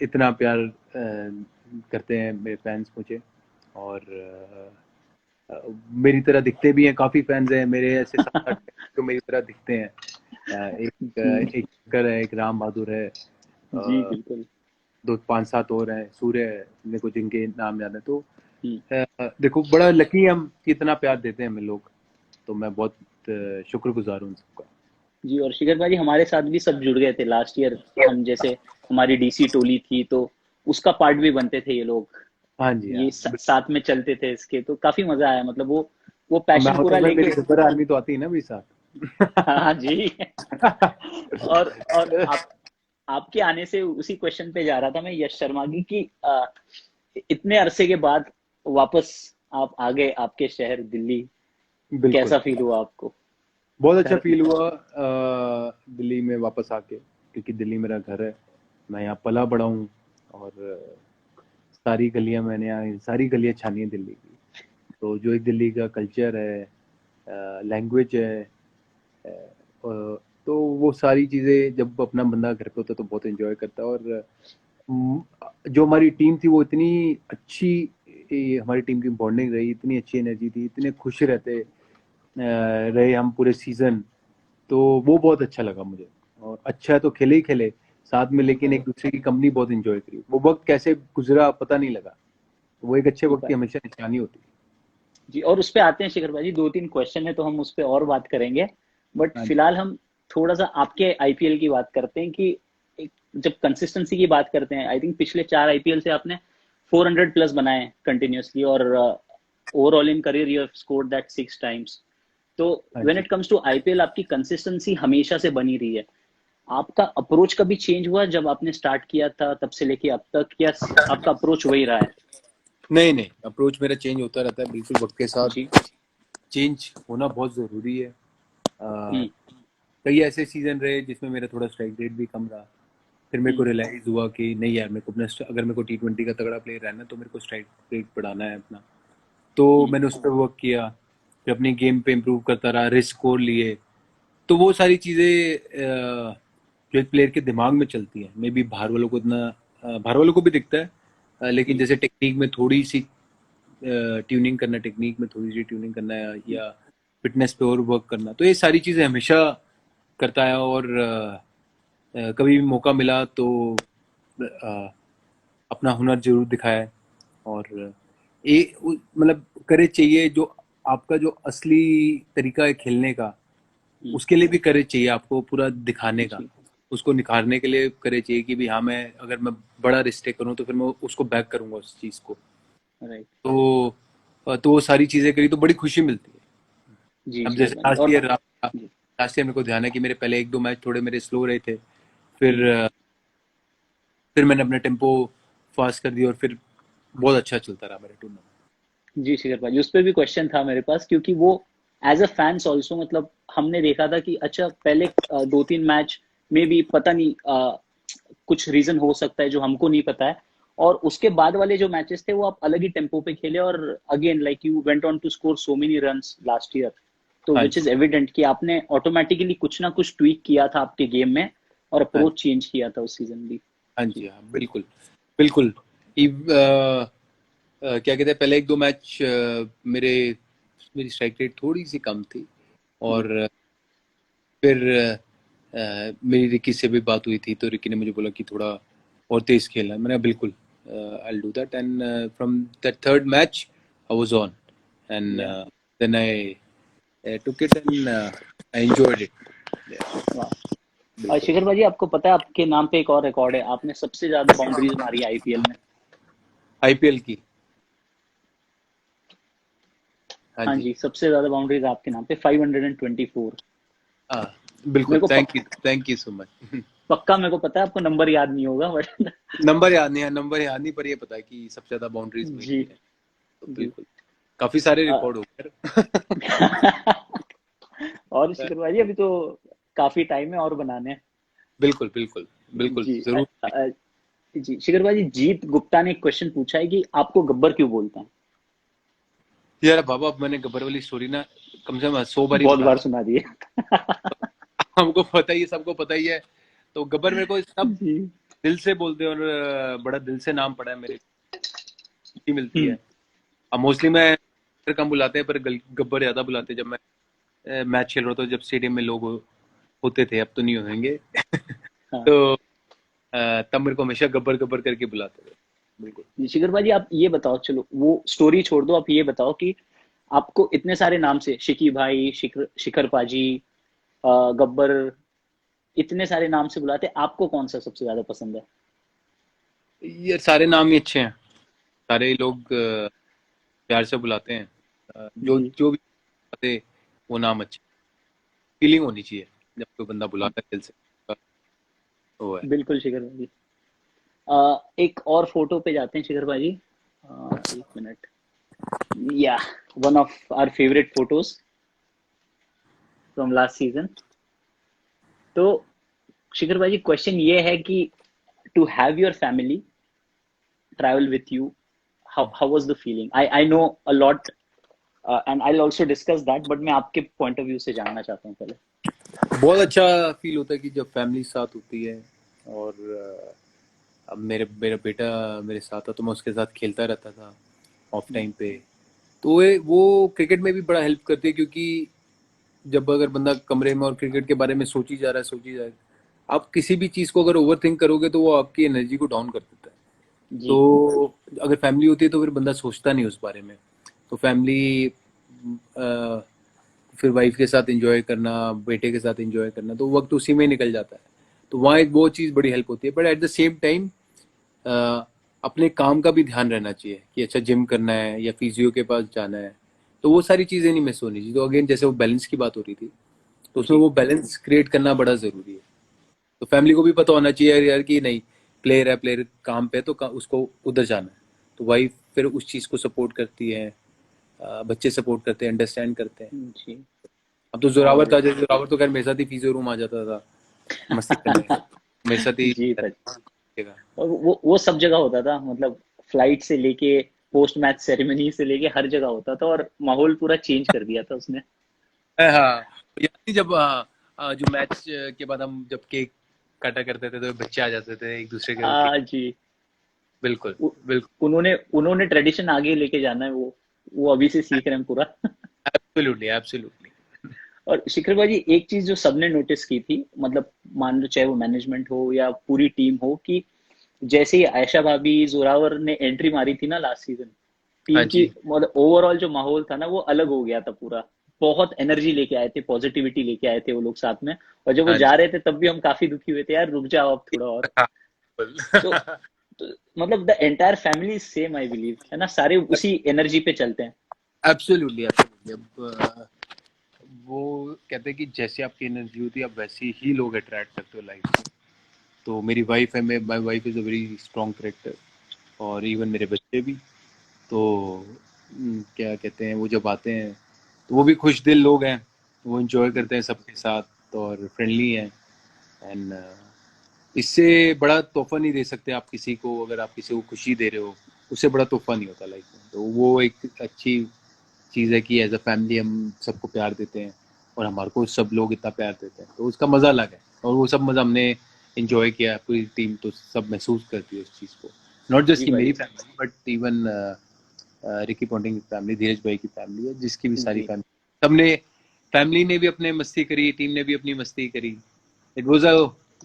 इतना प्यार करते हैं मेरे फैंस मुझे, और मेरी तरह दिखते भी हैं। काफी फैंस हैं मेरे, ऐसे 7-8 जो मेरी तरह दिखते हैं। जी एक शंकर है, एक राम बहादुर है, जी अ, बिल्कुल। 2-5-7 और हैं, सूर्य है, मेरे को जिनके नाम याद है। तो हम्म, देखो, बड़ा लकी हम कि इतना प्यार देते हैं हमें लोग, तो मैं बहुत शुक्रगुजार हूँ उन सबका। जी। और शिखर भाई, हमारे साथ भी सब जुड़ गए थे लास्ट ईयर। हम जैसे हमारी डीसी टोली थी, तो उसका पार्ट भी बनते थे ये लोग, हाँ जी, हाँ, ये साथ में चलते थे इसके, तो काफी मजा आया, मतलब वो मैं पैशन होता पूरा तो लेके। मेरी गब्बर आर्मी तो आती है ना भी हाँ साथ। जी। और आपके आने से उसी क्वेश्चन पे जा रहा था मैं, यश शर्मा की, कि इतने अरसे के बाद वापस आप आ गए आपके शहर दिल्ली, बिल्कुल, कैसा फील हुआ आपको? बहुत अच्छा घर। फील हुआ दिल्ली में वापस आके, क्योंकि दिल्ली मेरा घर है। मैं यहाँ पला बड़ा हूँ और सारी गलियाँ मैंने यहाँ सारी गलियाँ छानी है दिल्ली की। तो जो एक दिल्ली का कल्चर है, लैंग्वेज है, तो वो सारी चीज़ें जब अपना बंदा घर पे होता है तो बहुत एंजॉय करता है। और जो हमारी टीम थी वो इतनी अच्छी, हमारी टीम की बॉन्डिंग रही, इतनी अच्छी एनर्जी थी, इतने खुश रहते रहे हम पूरे सीजन। तो वो बहुत अच्छा लगा मुझे। और अच्छा है तो खेले ही खेले साथ में, लेकिन एक दूसरे की कंपनी बहुत एंजॉय करी। वो वक्त कैसे गुजरा पता नहीं लगा। वो एक अच्छे वक्त की हमेशा निशानी होती है। जी, और उस पे आते हैं शिखर भाई जी, 2-3 क्वेश्चन है तो हम उस पे और बात करेंगे, बट हाँ जी। फिलहाल हम थोड़ा सा आपके आईपीएल की बात करते हैं कि जब कंसिस्टेंसी की बात करते हैं, आई थिंक पिछले 4 आईपीएल से आपने 400 प्लस बनाए कंटिन्यूअसली, और overall in career you have scored that 6 times. तो हाँ व्हेन जी। इट कम्स टू आईपीएल आपकी कंसिस्टेंसी हमेशा से बनी रही है। आपका अप्रोच कभी चेंज हुआ जब आपने स्टार्ट किया था तब से लेके अब तक, या आपका अप्रोच वही रहा है? नहीं नहीं, अप्रोच मेरा चेंज होता रहता है बिल्कुल वक्त के साथ। जी। चेंज होना बहुत ज़रूरी है। हम्म। कई ऐसे सीजन रहे जिसमें मेरा थोड़ा स्ट्राइक रेट भी कम रहा। फिर मेरे को रियलाइज हुआ कि नहीं यार, मेरे को अपना अगर मेरे को T20 का तगड़ा प्लेयर रहना है तो मेरे को स्ट्राइक रेट बढ़ाना है अपना। तो मैंने उस पर वर्क किया, फिर अपनी गेम पे इम्प्रूव करता रहा, रिस्क स्कोर लिए। तो वो सारी चीज़ें जो एक प्लेयर के दिमाग में चलती हैं, मे बी बाहर वालों को इतना, बाहर वालों को भी दिखता है, लेकिन जैसे टेक्निक में थोड़ी सी ट्यूनिंग करना, टेक्निक में थोड़ी सी ट्यूनिंग करना या फिटनेस पे और वर्क करना, तो ये सारी चीज़ें हमेशा करता है। और कभी भी मौका मिला तो अपना हुनर जरूर दिखाया है। और मतलब करे चाहिए जो आपका जो असली तरीका है खेलने का, उसके लिए भी करे चाहिए आपको पूरा दिखाने का, जी। उसको निखारने के लिए करे चाहिए कि भी हाँ, मैं अगर मैं बड़ा रिस्क टेक करूँ तो फिर मैं उसको बैक करूंगा उस चीज़ को। राइट। तो वो सारी चीज़ें करी तो बड़ी खुशी मिलती है। जी अब शिखर जैसे भाई जी। और जी। लास्ट ईयर मेरे को ध्यान है कि मेरे पहले 1-2 मैच थोड़े मेरे स्लो रहे थे। फिर हम्म, फिर मैंने अपना टेम्पो फास्ट कर दिया और फिर बहुत अच्छा चलता रहा मेरा टूर्नामेंट। जी शिखर भाई जी, उस पर भी क्वेश्चन था मेरे पास, क्योंकि वो एज अ फैंस ऑल्सो, मतलब हमने देखा था कि अच्छा पहले 2-3 मैच में भी पता नहीं कुछ रीजन हो सकता है जो हमको नहीं पता है, और उसके बाद वाले जो मैचेस थे वो आप अलग ही टेम्पो पे खेले, और again like you went on to score so many runs last year. तो हाँ विच जी। इज एविडेंट कि आपने ऑटोमेटिकली कुछ ना कुछ ट्वीक किया था आपके गेम में, और हाँ अप्रोच चेंज किया था उस सीजन भी। हाँ जी। जी। हाँ बिल्कुल। बिल्कुल। क्या कहते हैं, पहले 1-2 मैच मेरे मेरी स्ट्राइक रेट थोड़ी सी कम थी। हम्म, और फिर मेरी रिकी से भी बात हुई थी, तो रिकी ने मुझे बोला कि थोड़ा और तेज खेलना है। मैंने कहा, बिल्कुल, I do that. And from that third match I was on, and yeah. Then I took it and I enjoyed it. वाह। बिल्कुल। शिखर भाई जी, आपको पता है आपके नाम पे एक और रिकॉर्ड है, आपने सबसे ज्यादा बाउंड्रीज मारी है आईपीएल में। आईपीएल की। हाँ हाँ जी। जी, सबसे ज्यादा बाउंड्रीज आपके नाम पे 524। हाँ मेरे बिल्कुल, को थैंक यू सो मच। पक्का मेरे को पता है आपको नंबर याद नहीं होगा, बट नंबर याद नहीं, पर ये पता है कि सबसे ज्यादा बाउंड्रीज में जी। की है। तो जी। बिल्कुल, काफी सारे अ, रिकॉर्ड हो गए। और शिखर भाई जी, अभी तो काफी टाइम है और बनाने हैं। बिल्कुल बिल्कुल। बिल्कुल जी। जरूर। जी शिखर भाई जी, जीत गुप्ता ने एक क्वेश्चन पूछा है कि आपको गब्बर क्यों बोलते हैं? यार बाबा, अब मैंने गब्बर वाली स्टोरी ना कम से कम 100 बार ही बहुत बता बार दी। सुना दिए। हमको पता ही है, सबको पता ही है। तो गब्बर मेरे को सब जी। दिल से बोलते हैं, और बड़ा दिल से नाम पड़ा है मेरे, खुशी मिलती है। अब मोस्टली मैं कम बुलाते हैं, पर गब्बर ज्यादा बुलाते हैं। जब मैं मैच खेल रहा था, जब स्टेडियम में लोग होते थे, अब तो नहीं होंगे। हाँ। तो तब मेरे को हमेशा गब्बर गब्बर करके बुलाते थे। बिल्कुल। शिखर भाई जी, आप ये बताओ, चलो वो स्टोरी छोड़ दो, आप ये बताओ कि आपको इतने सारे नाम से शिकी भाई, शिखर शिखर पाजी, गब्बर, इतने सारे नाम से बुलाते, आपको कौन सा सबसे ज्यादा पसंद है? ये सारे नाम ही अच्छे हैं। सारे लोग प्यार से बुलाते हैं। जो जी। जो भी बुलाते, वो नाम अच्छे, फीलिंग होनी चाहिए जब कोई बंदा बुलाता है दिल से। वो है। बिल्कुल शिखर भाई जी। एक और फोटो पे जाते हैं शिखर भाई जी। 1 minute. Yeah, one of our favourite photos from last season. तो शिखर भाई जी, क्वेश्चन ये है कि to have your family travel with you, how was the feeling? I know a lot, and I'll also discuss that, but मैं आपके point of view से जानना चाहता हूँ पहले. बहुत अच्छा फील होता है कि जब फैमिली साथ होती है। और अब मेरा बेटा मेरे साथ था तो मैं उसके साथ खेलता रहता था ऑफ टाइम पे। तो वो क्रिकेट में भी बड़ा हेल्प करती है, क्योंकि जब अगर बंदा कमरे में और क्रिकेट के बारे में सोची जा रहा है, आप किसी भी चीज़ को अगर ओवर थिंक करोगे तो वो आपकी एनर्जी को डाउन कर देता है। जी. तो अगर फैमिली होती है तो फिर बंदा सोचता नहीं उस बारे में। तो फैमिली, फिर वाइफ के साथ एंजॉय करना, बेटे के साथ एंजॉय करना, तो वक्त उसी में निकल जाता है। तो वहाँ एक वो चीज़ बड़ी हेल्प होती है। But at the same time अपने काम का भी ध्यान रहना चाहिए कि अच्छा जिम करना है या फिजियो के पास जाना है, तो वो सारी चीज़ें नहीं मिस होनी चाहिए। तो अगेन जैसे वो बैलेंस की बात हो रही थी, तो उसमें वो बैलेंस क्रिएट करना बड़ा ज़रूरी है। तो फैमिली को भी पता होना चाहिए यार कि नहीं, प्लेयर है, प्लेयर काम पे तो उसको उधर जाना है। तो वाइफ फिर उस चीज़ को सपोर्ट करती है, बच्चे सपोर्ट करते हैं, अंडरस्टैंड करते हैं। जी. अब तो जोरावर और था, जैसे जोरावर तो खैर मेरे साथ ही फिजियो रूम आ जाता था मस्ती करने, मेरे साथ ही जी भाई. रहेगा। और वो सब जगह होता था, मतलब फ्लाइट से लेके पोस्ट मैच सेरेमनी से लेके हर जगह होता था, और माहौल पूरा चेंज कर दिया था उसने. हाँ, याद नहीं जब जो मैच के बाद हम जब केक काटा करते थे तो बच्चे आ जाते थे एक दूसरे के केक। जी. बिल्कुल उ- बिल्कुल। उन्होंने ट्रेडिशन आगे लेके जाना है, वो अभी से सीख रहे हैं पूरा. Absolutely absolutely. और शिखर भाई जी, एक चीज जो सबने नोटिस की थी, मतलब मान लो चाहे वो मैनेजमेंट हो या पूरी टीम हो, कि जैसे ही आयशा भाभी जोरावर ने एंट्री मारी थी ना लास्ट सीजन, हाँ टीम की जी। मतलब ओवरऑल जो माहौल था ना वो अलग हो गया था पूरा. बहुत एनर्जी लेके आए थे, पॉजिटिविटी लेके आए थे वो लोग साथ में. और जब वो हाँ जा जी। रहे थे तब भी हम काफी दुखी हुए थे, यार रुक जाओ अब थोड़ा और. हाँ, तो, बिल्कुल। तो मतलब the entire family same, I believe, है ना, सारे उसी एनर्जी पे चलते हैं. Absolutely absolutely. अब वो कहते हैं कि जैसे आपकी एनर्जी होती है आप वैसे ही लोग अट्रैक्ट करते हो लाइफ में। तो मेरी वाइफ है, my wife is a very strong character, और इवन मेरे बच्चे भी। तो क्या कहते हैं, वो जब आते हैं तो वो भी खुश दिल लोग हैं, वो इंजॉय करते हैं सबके साथ और फ्रेंडली हैं। एंड इससे बड़ा तोहफा नहीं दे सकते आप किसी को। अगर आप किसी को खुशी दे रहे हो, उससे बड़ा तोहफा नहीं होता लाइफ में। तो वो एक अच्छी चीज़ है कि एज अ फैमिली हम सबको प्यार देते हैं और हमारे को सब लोग इतना प्यार देते हैं, तो उसका मज़ा अलग है। और वो सब मज़ा हमने इंजॉय किया, पूरी टीम तो सब महसूस करती है उस चीज़ को। नॉट जस्ट जी कि भाई. मेरी family but even Ricky Ponting की फैमिली, धीरज भाई की फैमिली है, जिसकी भी सारी जी. फैमिली, सबने फैमिली ने भी अपने मस्ती करी, टीम ने भी अपनी मस्ती करी। It was a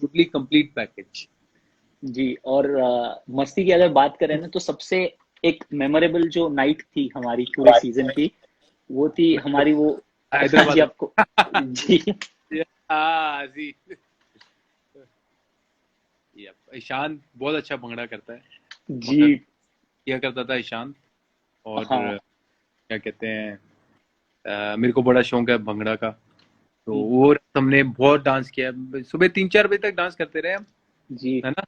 totally complete package. जी. और मस्ती की अगर बात करें ना, तो सबसे एक मेमोरेबल जो नाइट थी हमारी पूरे सीजन की, वो थी हमारी वो. जी हैदराबाद आपको. जी. हाँ जी। ईशान बहुत अच्छा भंगड़ा करता है। जी. भंगड़ा किया करता था ईशान। और हाँ. क्या कहते हैं, मेरे को बड़ा शौक है भंगड़ा का। तो हम्म. वो हमने बहुत डांस किया, सुबह 3-4 बजे तक डांस करते रहे हम, जी. है ना।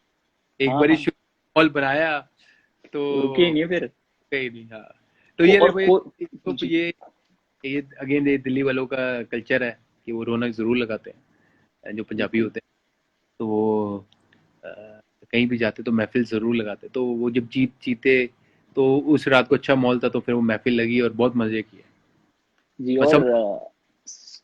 एक हाँ बारी हाँ. हॉल बनाया तो रुके ही नहीं फिर. कहीं नहीं। हाँ, तो ये और देखो, तो जी. ये अगेन ये दिल्ली वालों का कल्चर है कि वो रौनक जरूर लगाते हैं जो पंजाबी बिल्कुल. होते हैं। तो वो कहीं भी जाते तो महफिल जरूर लगाते। तो वो जब जीते तो उस रात को अच्छा माहौल था, तो फिर वो महफिल लगी और बहुत मजे किए। जी. बस और हम,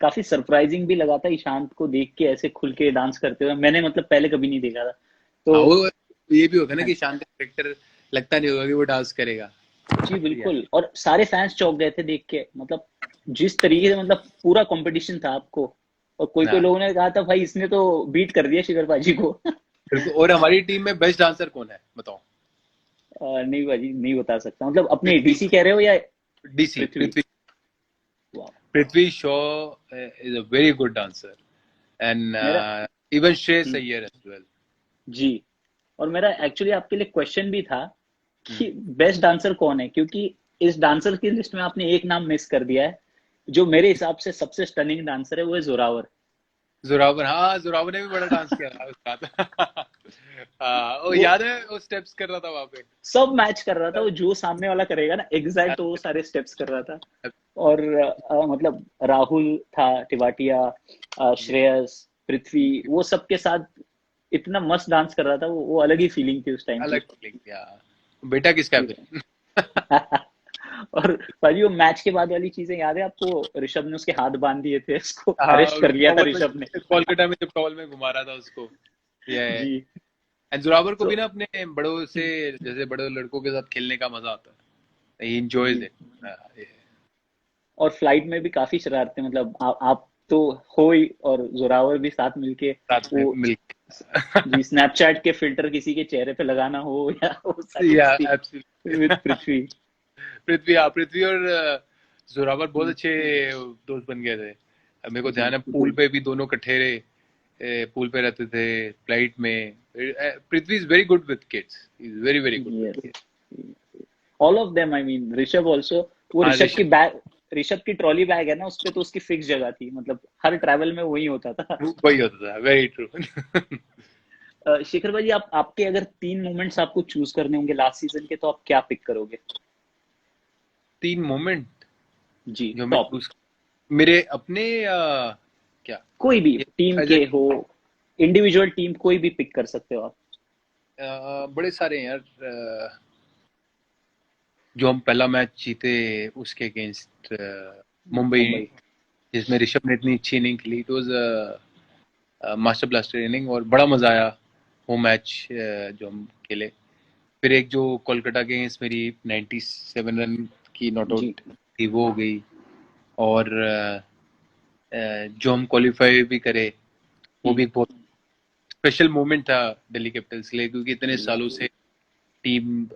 काफी सरप्राइजिंग भी लगा था ईशांत को देख के ऐसे खुल के डांस करते हुए. मैंने मतलब पहले कभी नहीं देखा था. तो हाँ, वो ये भी होगा ना कि शांति करेक्टर लगता नहीं होगा कि वो डांस करेगा। जी या बिल्कुल. और सारे फैंस चौंक गए थे देख के, मतलब जिस तरीके से, मतलब पूरा कंपटीशन था आपको. और कोई कोई ना, लोगों ने कहा था भाई इसने तो बीट कर दिया शिखर बाजी को. बिल्कुल। और हमारी टीम में बेस्ट डांसर कौन है बताओ? नहीं भाजी, नहीं बता सकता. मतलब अपने पृथ्वी। डीसी कह रहे हो या डीसी पृथ्वी? पृथ्वी। वाह. Prithvi Shaw is a very good dancer, and मेरा. Even Shreyas hmm. Iyer as well. जी. और मेरा एक्चुअली आपके लिए क्वेश्चन भी था कि बेस्ट डांसर कौन है, क्योंकि इस डांसर की लिस्ट में आपने एक नाम मिस कर दिया है, जो मेरे हिसाब से सबसे स्टनिंग डांसर है, वो है जोरावर. जोरावर, हाँ जोरावर ने भी बड़ा डांस किया था उस रात। हाँ, वो वो याद है वो स्टेप्स कर रहा था वहां पे। सब मैच कर रहा था, वो जो सामने वाला करेगा ना एग्जैक्ट वो सारे स्टेप्स कर रहा था. और मतलब राहुल था, टिवाटिया, श्रेयस, पृथ्वी, वो सबके साथ इतना मस्त डांस कर रहा था, वो अलग ही फीलिंग थी उस टाइम की। अलग फीलिंग यार। बेटा किसका है फिर? और भाजी वो मैच के बाद वाली चीजें याद है आपको? ऋषभ ने उसके हाथ बांध दिए थे, उसको हाँ, अरेस्ट कर लिया था टॉवल में, ऋषभ ने। कोलकाता में जब टॉवल में घुमा रहा था उसको। ये जी। एंड जोरावर को तो भी ना अपने बड़ों से, जैसे बड़े लड़कों के साथ खेलने का मजा आता है, ही एंजॉयज जी, इट। और फ्लाइट में भी काफी शरारतें, मतलब आप तो हो ही, और जोरावर भी साथ मिलके साथ में वो, मिल जी, स्नैपचैट के फिल्टर किसी के चेहरे पे लगाना हो या वो सारी या मस्ती विद एब्सोल्युटली। पृथ्वी। पृथ्वी, हाँ, पृथ्वी और जोरावर बहुत हम्म, अच्छे दोस्त बन गए थे। मेरे को जी। ध्यान है पूल पे भी दोनों इकट्ठे रहे, पूल पे रहते थे, फ्लाइट में। Prithvi is very good with kids, is very very good with yes, kids. All of them, I mean Rishabh also. वो हाँ ऋषभ की ऋषभ, बैग, ऋषभ की ट्रॉली बैग है ना, उस पे तो उसकी फिक्स जगह थी, मतलब हर ट्रैवल में वही होता था। वही होता था, वेरी ट्रू। शिखर भाई, आपके अगर 3 मोमेंट्स आपको चूज करने होंगे लास्ट सीजन के, तो आप क्या पिक करोगे? 3 मोमेंट जी, जो मैं टॉप। चूज, मेरे अपने क्या, कोई भी ये टीम एज के ए हो, इंडिविजुअल टीम, कोई भी पिक कर सकते हो आप। बड़े सारे हैं यार। जो हम पहला मैच जीते उसके अगेंस्ट मुंबई, मुंबई। जिसमें ऋषभ ने इतनी अच्छी इनिंग खेली, it was master blaster inning, और बड़ा मजा आया वो मैच जो हम खेले। फिर एक जो कोलकाता के अगेंस्ट मेरी 97 रन की नॉट जी, आउट थी वो हो गई। और जो हम क्वालिफाई भी करे, वो भी एक बहुत स्पेशल मोमेंट था दिल्ली कैपिटल्स के लिए, क्योंकि इतने सालों से टीम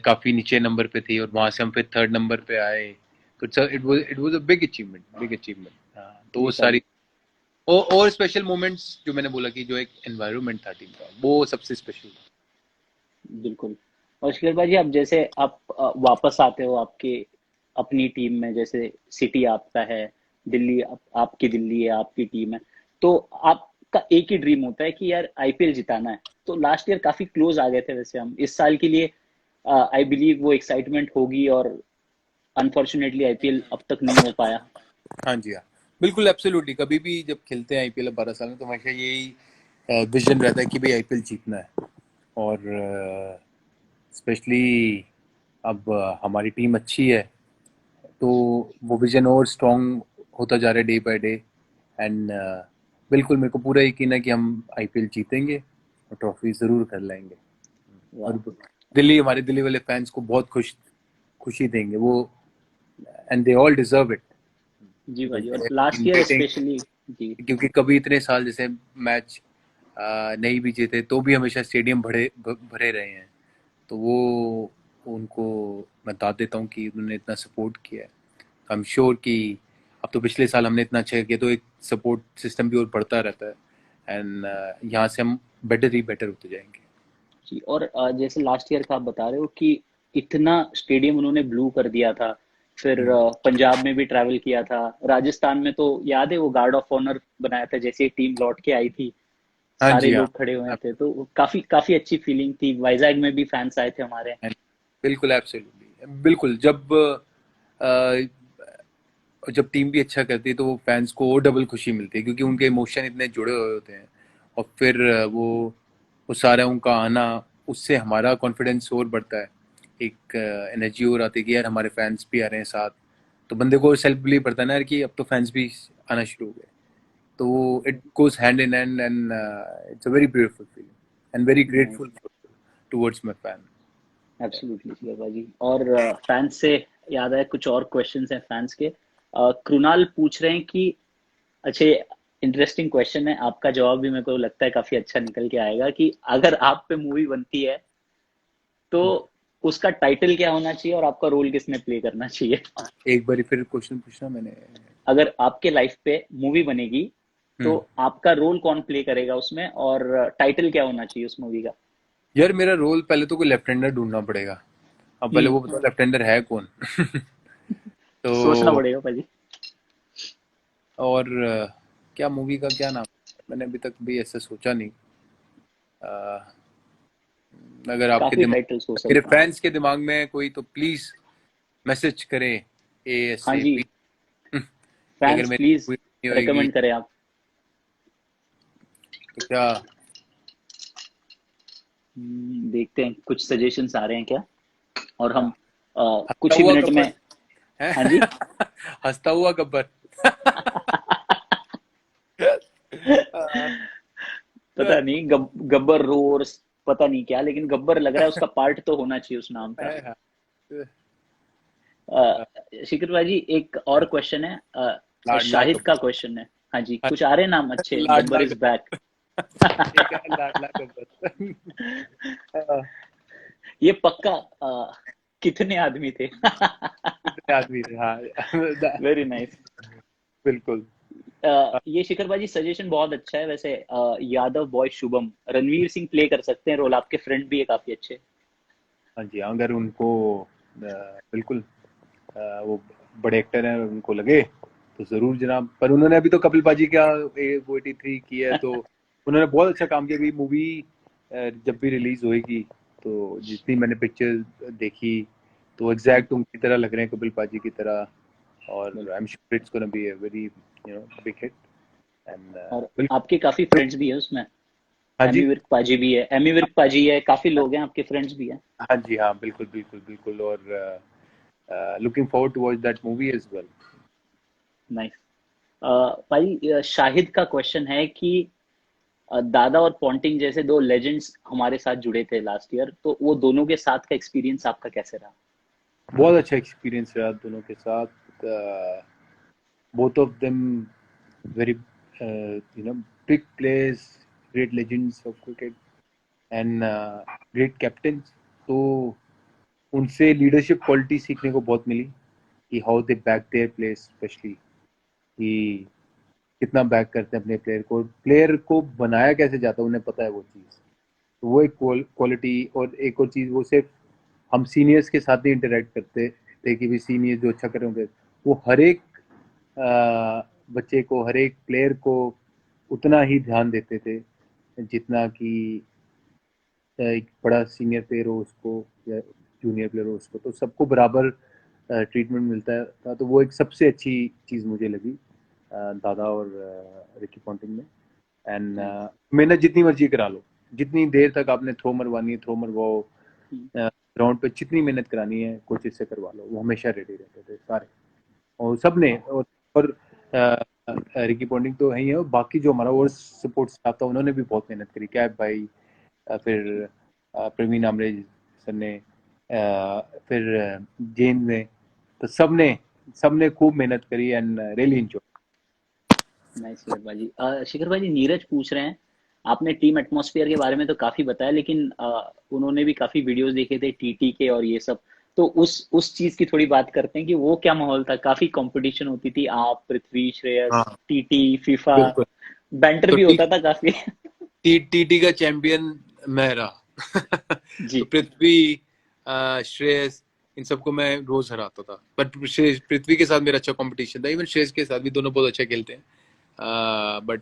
काफी नीचे नंबर पे थी और वहां से हम फिर 3rd नंबर पे आए। तो it was a big achievement, big achievement. तो जी वो भाई, सारी और स्पेशल मोमेंट्स जो मैंने बोला कि जो एक एनवायरनमेंट था टीम का, वो सबसे स्पेशल था। बिल्कुल। और शिखर भाई जी, आप जैसे आप वापस आते हो आपके अपनी टीम में, जैसे सिटी आपका है, दिल्ली आपकी दिल्ली है, आपकी टीम है, तो आपका एक ही ड्रीम होता है कि यार आईपीएल जिताना है। तो लास्ट ईयर काफी क्लोज आ गए थे वैसे हम, इस साल के लिए आई बिलीव वो एक्साइटमेंट होगी, और अनफॉर्चुनेटली आईपीएल अब तक नहीं हो पाया। हाँ जी, हाँ, बिल्कुल एब्सोल्युटली। कभी भी जब खेलते हैं आईपीएल 12 साल में, तो हमेशा यही विजन रहता है कि भाई आईपीएल जीतना है। और स्पेशली अब हमारी टीम अच्छी है, तो वो विजन और स्ट्रांग होता जा रहा है डे बाय डे। एंड बिल्कुल मेरे को पूरा यकीन है कि हम आईपीएल जीतेंगे और ट्रॉफी जरूर कर लाएंगे। और वाह। दिल्ली, हमारे दिल्ली वाले फैंस को बहुत खुशी देंगे वो, and they all deserve it, जी बिकॉज भाई, और they last been year waiting. Specially. जी, क्योंकि कभी इतने साल जैसे मैच नहीं भी जीते, तो भी हमेशा स्टेडियम भरे रहे हैं। तो वो उनको मैं दाद देता हूँ कि उन्होंने इतना सपोर्ट किया है। आई एम श्योर कि अब तो पिछले साल हमने इतना अच्छा किया, तो एक सपोर्ट सिस्टम भी और बढ़ता रहता है। एंड यहाँ से हम बेटर ही बेटर होते जाएंगे। जी। और जैसे लास्ट ईयर का आप बता रहे हो कि इतना स्टेडियम उन्होंने ब्लू कर दिया था, फिर पंजाब में भी ट्रैवल किया था, राजस्थान में तो याद है वो गार्ड ऑफ ऑनर बनाया था जैसे ही टीम लौट के आई थी, हाँ सारे जी, हाँ, लोग खड़े हुए थे, तो वो काफी काफी अच्छी फीलिंग थी। वाइजैक में भी फैंस आए थे हमारे। बिल्कुल एब्सोल्युटली, बिल्कुल। जब टीम भी अच्छा करती है, तो वो फैंस को और डबल खुशी मिलती है, क्योंकि उनके इमोशन इतने जुड़े हुए होते हैं। और फिर वो सारा उनका आना, उससे हमारा कॉन्फिडेंस और बढ़ता है। एक एनर्जी और आती है कि यार हमारे फैंस भी आ रहे हैं साथ। तो बंदे को सेल्फ बिलीव बढ़ता है ना यार, कि अब तो फैंस भी आना शुरू हो गए। तो it goes hand in hand, and it's a very beautiful feeling and very grateful towards my fan. Absolutely Shikhar paaji. और फैंस से याद आया, कुछ और क्वेश्चंस हैं फैंस के। कृणाल पूछ रहे हैं कि, अच्छे, इंटरेस्टिंग क्वेश्चन है, आपका जवाब भी मेरे को लगता है काफी अच्छा निकल के आएगा, कि अगर आप पे मूवी बनती है तो उसका टाइटल क्या होना चाहिए और आपका रोल किसने प्ले करना चाहिए? एक बार फिर क्वेश्चन पूछना मैंने। अगर आपके लाइफ पे मूवी बनेगी तो हम्म आपका रोल कौन प्ले करेगा उसमें, और टाइटल क्या होना चाहिए उस मूवी का? यार मेरा रोल, पहले तो कोई लेफ्ट हैंडर ढूंढना पड़ेगा। अब पहले वो बताओ लेफ्ट हैंडर है कौन। सोचना तो पड़ेगा भाजी। और क्या मूवी का क्या नाम, मैंने अभी तक भी ऐसा सोचा नहीं। अ, अगर आपके काफी दिमाग, टाइटल्स हो मेरे सकते हैं। फैंस के दिमाग में कोई, तो प्लीज मैसेज करें हाँ जी, ASAP कि अगर फैंस मेरी प्लीज मूवी नहीं होगी रिकमेंड करें आप। तो क्या देखते हैं कुछ सजेशंस आ रहे हैं क्या, और हम हंसता कुछ ही हुआ मिनट में। गब्बर है। हाँ जी। हंसता हुआ गब्बर। पता नहीं गब्बर रोर्स, पता नहीं क्या, लेकिन गब्बर लग रहा है, उसका पार्ट तो होना चाहिए उस नाम का। शिखर भाई जी, एक और क्वेश्चन है, लाडला शाहिद का गब्बर। क्वेश्चन है। हाँ जी, कुछ आ रहे हैं नाम अच्छे, लाडला गब्बर इज गब्बर। बैक। ठीक है, लाडला गब्बर। ये पक्का कितने आदमी थे? कितने आदमी थे, हाँ। Very nice. बिल्कुल। ये शिखर भाई जी सजेशन बहुत अच्छा है वैसे। यादव बॉय शुभम, रणवीर सिंह प्ले कर सकते हैं रोल, आपके फ्रेंड भी है काफी अच्छे। हाँ जी, अगर उनको बिल्कुल वो बड़े एक्टर हैं, उनको लगे तो जरूर जनाब। पर उन्होंने अभी तो कपिल पाजी का वो 83 की है, तो उन्होंने बहुत अच्छा काम किया। अभी मूवी जब भी रिलीज होएगी, तो जितनी मैंने पिक्चर देखी, तो एग्जैक्ट उनकी तरह लग रहे हैं, कपिल पाजी की तरह। और आई am sure it's gonna be a very big hit. And और बिल्कुल। आपके काफी फ्रेंड्स भी है उसमें। हाँ एमी जी, विर्क पाजी भी है, एमी विर्क पाजी है, काफी लोग हैं आपके फ्रेंड्स भी हैं। हाँ जी, हाँ, बिल्कुल बिल्कुल बिल्कुल। और looking forward to watch that movie as well. Nice. भाई शाहिद का क्वेश्चन है कि दादा और पॉन्टिंग जैसे दो लेजेंड्स हमारे साथ जुड़े थे लास्ट ईयर, तो वो दोनों के साथ का एक्सपीरियंस आपका कैसे रहा? बहुत अच्छा एक्सपीरियंस रहा दोनों के साथ। Both of them very big players, great legends of cricket and great captains. तो उनसे लीडरशिप क्वालिटी सीखने को बहुत मिली, कि how they back their players, especially कि कितना बैक करते हैं अपने प्लेयर को बनाया कैसे जाता है, उन्हें पता है वो चीज़। तो वो एक क्वालिटी। और एक और चीज़, वो सिर्फ हम सीनियर्स के साथ ही इंटरेक्ट करते थे कि भी सीनियर जो अच्छा कर रहे होंगे, वो हर एक बच्चे को, हर एक प्लेयर को उतना ही ध्यान देते थे जितना कि एक बड़ा सीनियर प्लेयर हो उसको, या जूनियर प्लेयर हो उसको, तो सबको बराबर ट्रीटमेंट मिलता था। तो वो एक सबसे अच्छी चीज़ मुझे लगी दादा और रिकी पॉन्टिंग में। एंड मेहनत जितनी मर्जी करा लो, जितनी देर तक आपने थ्रो मरवानी है थ्रो मरवाओ, ग्राउंड पे जितनी मेहनत करानी है कोचिज से करवा लो, वो हमेशा रेडी रहते थे सारे। और सब ने, और रिकी पॉन्टिंग तो है ही है, और बाकी जो हमारा और सपोर्ट स्टाफ था उन्होंने भी बहुत मेहनत करी। कैब भाई, फिर प्रवीण आमरे सर ने, फिर जेन ने, तो सबने खूब मेहनत करी एंड रियली एंजॉय। नाइस शिखर भाई जी। शिखर भाई जी, नीरज पूछ रहे हैं, आपने टीम एटमॉस्फेयर के बारे में तो काफी बताया, लेकिन उन्होंने भी काफी वीडियोस देखे थे टीटी के और ये सब, तो उस चीज की थोड़ी बात करते हैं कि वो क्या माहौल था। काफी कंपटीशन होती थी, आप, पृथ्वी, श्रेयस, हाँ, टीटी, फीफा, बिल्कुल। बैंटर तो भी होता था काफी। टीटी का चैंपियन मैं रहा। तो जी। पृथ्वी, श्रेयस, इन सबको मैं रोज हराता था। बट पृथ्वी के साथ मेरा अच्छा कंपटीशन था, इवन श्रेयस के साथ भी, दोनों बहुत अच्छा खेलते हैं। बट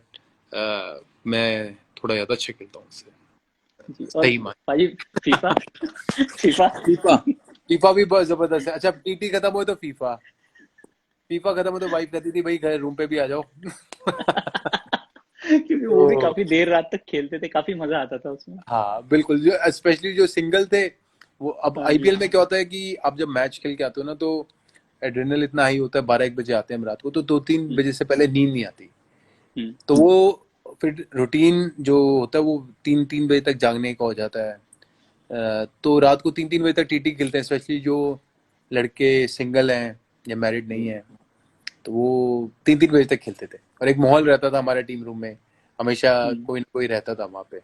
मैं थोड़ा ज्यादा अच्छा खेलता हूँ उससे, जी। और सही मान। भाई फीफा, फीफा। फीफा, फीफा भी बहुत जबरदस्त है। अच्छा, टीटी खत्म हो तो फीफा, फीफा खत्म हो तो वाइफ कहती थी भाई घर रूम पे भी आ जाओ। क्योंकि वो भी तो काफी देर रात तक खेलते थे, काफी मजा आता था उसमें। हाँ बिल्कुल, जो स्पेशली जो सिंगल थे वो। अब हाँ जी। आईपीएल में क्या होता है कि आप जब मैच खेल के आते हो ना, तो एड्रेनल इतना हाई होता है, 12-1 बजे आते हैं हम रात को, तो 2-3 हम्म। बजे से पहले नींद नहीं आती। हम्म। तो वो फिर रूटीन जो होता है वो 3-3 बजे तक जागने का हो जाता है। तो रात को 3-3 बजे तक टीटी खेलते हैं, स्पेशली जो लड़के सिंगल हैं या मैरिड नहीं है, तो वो 3-3 बजे तक खेलते थे। और एक माहौल रहता था हमारे टीम रूम में, हमेशा हम्म। कोई ना कोई रहता था वहां पे।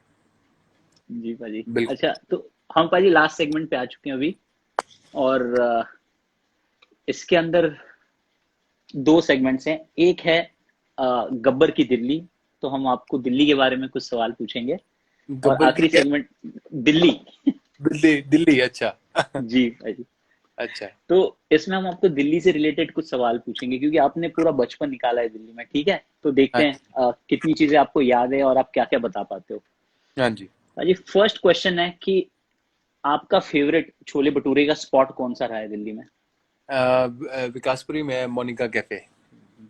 जी भाजी। बिल्कुल। अच्छा, तो हम भाजी लास्ट सेगमेंट पे आ चुके हैं अभी, और इसके अंदर दो सेगमेंट्स हैं। एक है गब्बर की दिल्ली, तो हम आपको दिल्ली के बारे में कुछ सवाल पूछेंगे। और गब्बर की आखिरी क्या? सेगमेंट दिल्ली। दिल्ली, दिल्ली, अच्छा। जी भाजी। अच्छा। तो इसमें हम आपको दिल्ली से रिलेटेड कुछ सवाल पूछेंगे, क्योंकि आपने पूरा बचपन निकाला है दिल्ली में, ठीक है? तो देखते हाँ हैं जी, कितनी चीजें आपको याद है और आप क्या क्या बता पाते हो। हाँ जी। भाजी फर्स्ट क्वेश्चन है कि आपका फेवरेट छोले भटूरे का स्पॉट कौन सा रहा है दिल्ली में? विकासपुरी में मोनिका कैफे,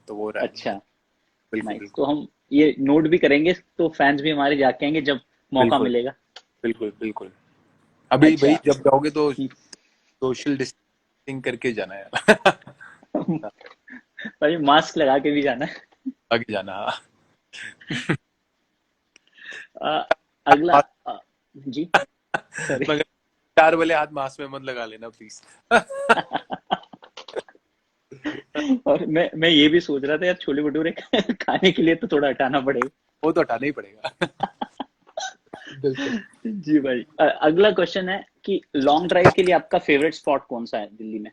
तो वो रहा है। अच्छा। बिल्कुल नाइस, तो बिल्कुल। हम ये नोट भी करेंगे, तो फैंस भी हमारे जाके आएंगे जब मौका बिल्कुल मिलेगा। बिल्कुल बिल्कुल। अभी अच्छा। भाई जब जाओगे तो सोशल डिस्टेंसिंग करके जाना है। भाई मास्क लगा के भी जाना है। आगे जाना, हाँ। अ, अगला जी, सॉरी। मगर चार वाले हाथ मास्क में मत लगा लेना प्लीज। और मैं ये भी सोच रहा था यार, छोले भटूरे खाने के लिए तो थोड़ा हटाना पड़ेगा। वो तो हटाना ही पड़ेगा। बिल्कुल। जी भाई। अगला क्वेश्चन है कि लॉन्ग ड्राइव के लिए आपका फेवरेट स्पॉट कौन सा है दिल्ली में?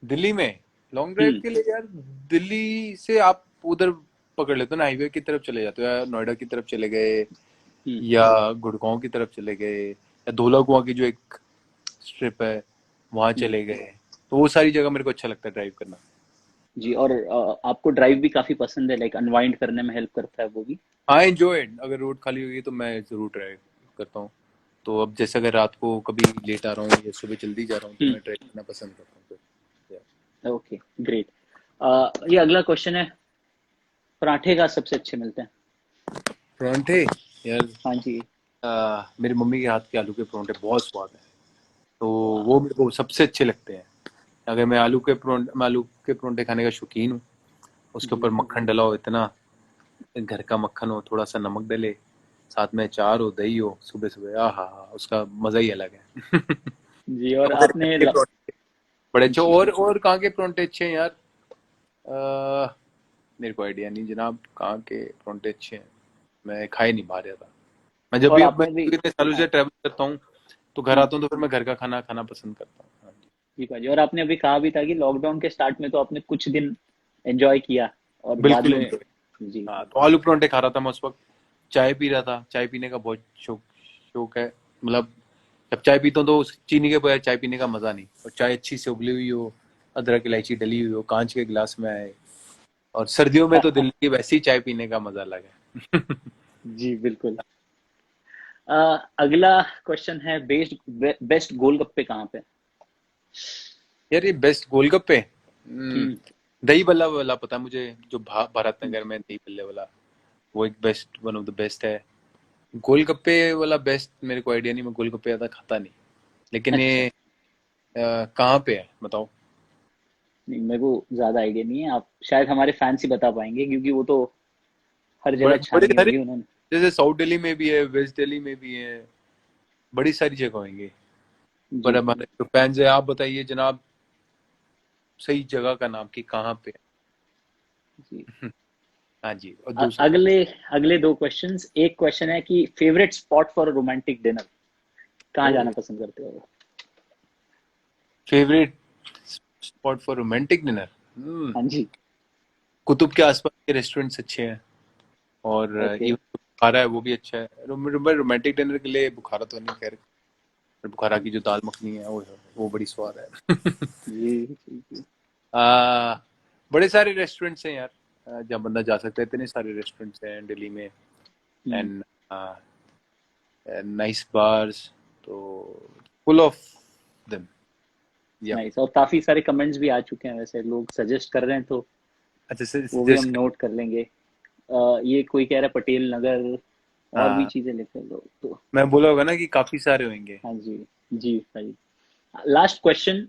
दिल्ली में लॉन्ग ड्राइव हम्म। के लिए यार, दिल्ली से आप उधर पकड़ लेते हो ना, हाईवे की तरफ चले जाते हो, या नोएडा की तरफ चले गए, हम्म। या गुड़गांव की तरफ चले गए, या धौला कुआं की जो एक स्ट्रिप है वहां हम्म। चले गए। तो वो सारी जगह मेरे को अच्छा लगता है ड्राइव करना। जी, और आपको ड्राइव भी काफी पसंद है, लाइक अनवाइंड करने में हेल्प करता है वो भी? I enjoy it. अगर रोड खाली होगी तो मैं जरूर ड्राइव करता हूँ। तो अब जैसे अगर रात को कभी लेट आ रहा हूँ या सुबह जल्दी जा रहा हूँ तो हम्म। मैं ड्राइव करना पसंद करता हूँ फिर। Okay, great. ये अगला क्वेश्चन है, पराठे का सबसे अच्छे मिलते हैं? परांठे यार, हाँ जी। मेरी मम्मी के हाथ के आलू के परांठे बहुत स्वाद है, तो वाह। वो मेरे को सबसे अच्छे लगते हैं। अगर मैं आलू के परांठे खाने का शौकीन हूँ। उसके ऊपर जी मक्खन डला हो, इतना घर का मक्खन हो, थोड़ा सा नमक डले, साथ में अचार हो, दही हो, सुबह सुबह, हा, उसका मजा ही अलग है। जी। और हमारे घर आपने के परांठे बड़े अच्छे। जी। और कहाँ के परांठे अच्छे हैं यार? अ, मेरे को आइडिया नहीं जनाब, कहाँ के परांठे अच्छे हैं। मैं खा ही नहीं पा रहा था। मैं जब और भी, अब मैं आपने भी इतने सालों हाँ। से ट्रैवल करता हूँ तो घर हम्म। आता हूँ तो फिर मैं घर का खाना खाना पसंद करता हूँ। हाँ जी। जी भाजी, और आपने अभी कहा भी था कि लॉकडाउन के स्टार्ट में तो आपने कुछ दिन एंजॉय किया और बाद बिल्कुल में। enjoy। जी। हाँ, तो आलू परांठे खा रहा था मैं उस वक्त। चाय पी रहा था, चाय पीने का बहुत शौक है। मतलब जब चाय पीता हूँ तो उस चीनी के बगैर चाय पीने का मजा नहीं। और चाय अच्छी से उबली हुई हो, अदरक इलायची डली हुई हो, कांच के गिलास में आए, और सर्दियों में तो दिल्ली की वैसी चाय पीने का मजा अलग है। जी बिल्कुल। अगला क्वेश्चन है, बेस्ट गोलगप्पे कहाँ पे? यार ये बेस्ट गोलगप्पे, हम्म। दही बल्ला वाला पता है मुझे, जो भारत नगर में दही बल्ले वाला, वो एक best, one of the best है। गोलगप्पे वाला बेस्ट मेरे को आइडिया नहीं, मैं गोलगप्पे ज्यादा खाता नहीं। लेकिन अच्छा। ये कहाँ पे है बताओ? नहीं, मेरे को ज्यादा आइडिया नहीं है, आप शायद हमारे फैंस ही बता पाएंगे क्योंकि वो तो हर जगह बड़े छानी हर, होगी उन्होंने। जैसे साउथ दिल्ली में भी है, वेस्ट दिल्ली में भी है, बड़ी सारी जगह होंगी। पर जी। हमारे जो फैंस है, आप बताइए जनाब सही जगह का नाम कि कहाँ पे जी। है। हाँ जी, और दूसरा अगले अगले दो क्वेश्चंस, एक क्वेश्चन है कि favourite spot for romantic dinner, कहाँ जाना पसंद करते हो? Favourite spot for romantic dinner, हाँ जी। कुतुब के आसपास के रेस्टोरेंट्स अच्छे हैं। और ओके। इवन बुखारा है वो भी अच्छा है। रोमांटिक डिनर के लिए बुखारा तो नहीं, खैर। पर बुखारा की जो दाल मखनी है वो बड़ी स्वाद है। जी जी जी। आ, बड़े सारे रेस्टोरेंट्स हैं यार, जहाँ बंदा जा सकता है। इतने सारे रेस्टोरेंट्स हैं दिल्ली में, एंड नाइस बार्स, तो फुल ऑफ देम। या नाइस, और काफी सारे कमेंट्स भी आ चुके हैं, वैसे लोग सजेस्ट कर रहे हैं तो अच्छा, वो भी हम सजेस्ट। नोट कर लेंगे। ये कोई कह रहा है पटेल नगर, और भी हाँ, चीजें लिख लो तो। मैं बोला होगा ना कि काफी सारे होंगे। हाँ जी। जी भाई। लास्ट क्वेश्चन,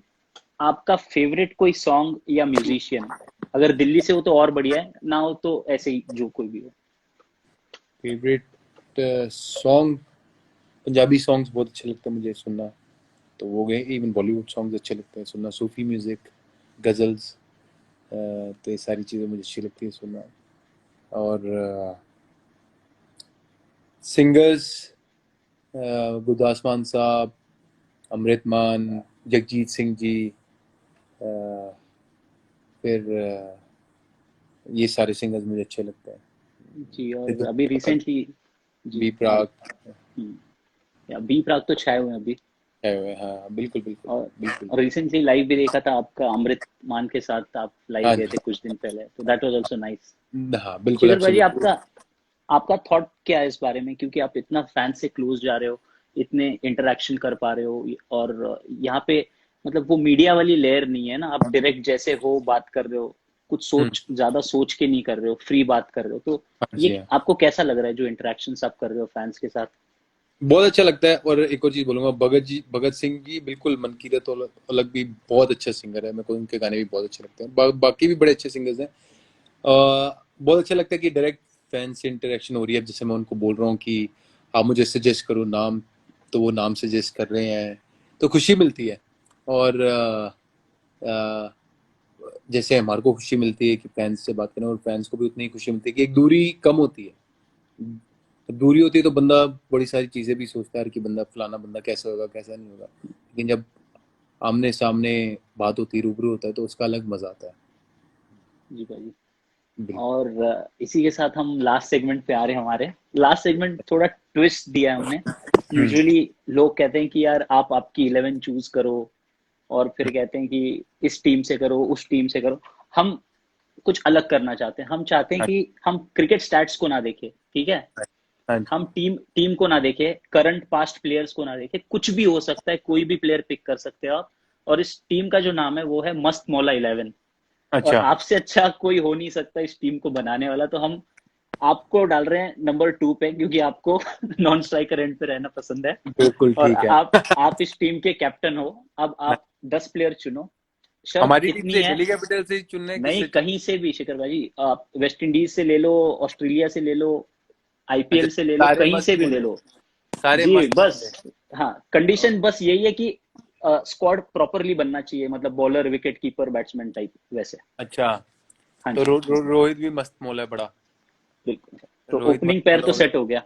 आपका फेवरेट कोई सॉन्ग या म्यूजिशियन, अगर दिल्ली से हो तो और बढ़िया है, ना हो तो ऐसे ही जो कोई भी हो? फेवरेट सॉन्ग, पंजाबी सॉन्ग्स बहुत अच्छे लगते हैं मुझे सुनना। तो वो गए, इवन बॉलीवुड सॉन्ग्स अच्छे लगते हैं सुनना, सूफी म्यूजिक, गजल्स, तो ये सारी चीज़ें मुझे अच्छी लगती है सुनना। और सिंगर्स, गुरदास मान साहब, अमृत मान, जगजीत सिंह जी, अ, फिर ये सारे सिंगर्स मुझे अच्छे लगते हैं। जी। और अभी रिसेंटली जी बी प्राक या बी प्राक तो छाए हुए हैं अभी। है हुए, हाँ बिल्कुल बिल्कुल और बिल्कुल। रिसेंटली लाइव भी देखा था आपका, अमृत मान के साथ आप लाइव हाँ गए जी, थे कुछ दिन पहले, तो दैट वाज आल्सो नाइस। हाँ बिल्कुल, शिखर भाई, एब्सोल्युटली। आपका आपका थॉट क्या है इस बारे में, क्योंकि आप इतना फैन से क्लोज जा रहे हो, इतने इंटरेक्शन कर पा रहे हो, और यहाँ पे मतलब वो मीडिया वाली लेयर नहीं है ना, आप डायरेक्ट जैसे हो बात कर रहे हो, कुछ ज्यादा सोच के नहीं कर रहे हो, फ्री बात कर रहे हो, तो हाँ जी, ये हाँ। आपको कैसा लग रहा है जो इंटरेक्शंस आप कर रहे हो फैंस के साथ? बहुत अच्छा लगता है। और एक और चीज बोलूंगा, भगत सिंह जी बिल्कुल मन की रत अलग भी बहुत अच्छा सिंगर है, मेरे को उनके गाने भी बहुत अच्छे लगते हैं। बाकी भी बड़े अच्छे सिंगर्स हैं। बहुत अच्छा लगता है कि डायरेक्ट फैन से इंटरेक्शन हो रही है। जैसे मैं उनको बोल रहा हूँ कि आप मुझे सजेस्ट करो नाम, तो वो नाम सजेस्ट कर रहे हैं, तो खुशी मिलती है। और जैसे हमारे को खुशी मिलती है कि फैंस से बात करें, और फैंस को भी उतनी ही खुशी मिलती है कि एक दूरी कम होती है। दूरी होती है तो बंदा बड़ी सारी चीजें भी सोचता है कि बंदा फलाना बंदा कैसा होगा कैसा नहीं होगा, लेकिन जब आमने सामने बात होती है, रूबरू होता है, तो उसका अलग मजा आता है। जी भाई। बिल्कुल। और इसी के साथ हम लास्ट सेगमेंट पे आ रहे हैं। हमारे लास्ट सेगमेंट थोड़ा ट्विस्ट दिया है हमने। यूजुअली लोग कहते हैं कि यार आप आपकी 11 चूज करो, और फिर कहते हैं कि इस टीम से करो, उस टीम से करो। हम कुछ अलग करना चाहते हैं। हम चाहते हैं हाँ, कि हम क्रिकेट स्टैट्स को ना देखें, ठीक है? हाँ जी। हम टीम टीम को ना देखें, करंट पास्ट प्लेयर्स को ना देखें, कुछ भी हो सकता है, कोई भी प्लेयर पिक कर सकते हो आप। और इस टीम का जो नाम है वो है मस्त मौला 11। और अच्छा। आपसे अच्छा कोई हो नहीं सकता इस टीम को बनाने वाला। तो हम आपको डाल रहे हैं नंबर 2 पे, क्योंकि आपको नॉन स्ट्राइकर एंड पे रहना पसंद है। बिल्कुल और ठीक है। आप इस टीम के कैप्टन हो। अब हाँ, आप 10 प्लेयर चुनो। शर्त हमारी टीम इतनी से, है, दिल्ली कैपिटल से चुनने है, नहीं किससे कहीं से भी शिखर भाई, आप वेस्ट इंडीज से ले लो, ऑस्ट्रेलिया से ले लो, अच्छा, आईपीएल से ले लो, सारे कहीं मस्त से भी ले बोले, लो। सारे जी मस्त बस। बोले। हाँ, कंडीशन बस यही है कि स्क्वाड प्रॉपरली बनना चाहिए, मतलब bowler, wicket keeper, batsman type वैसे। अच्छा, हाँ तो जी, रोहित भी मस्त मोला है बड़ा। बिल्कुल। तो रोहित ओपनिंग मस्त पैर बोला तो होगा। सेट हो गया।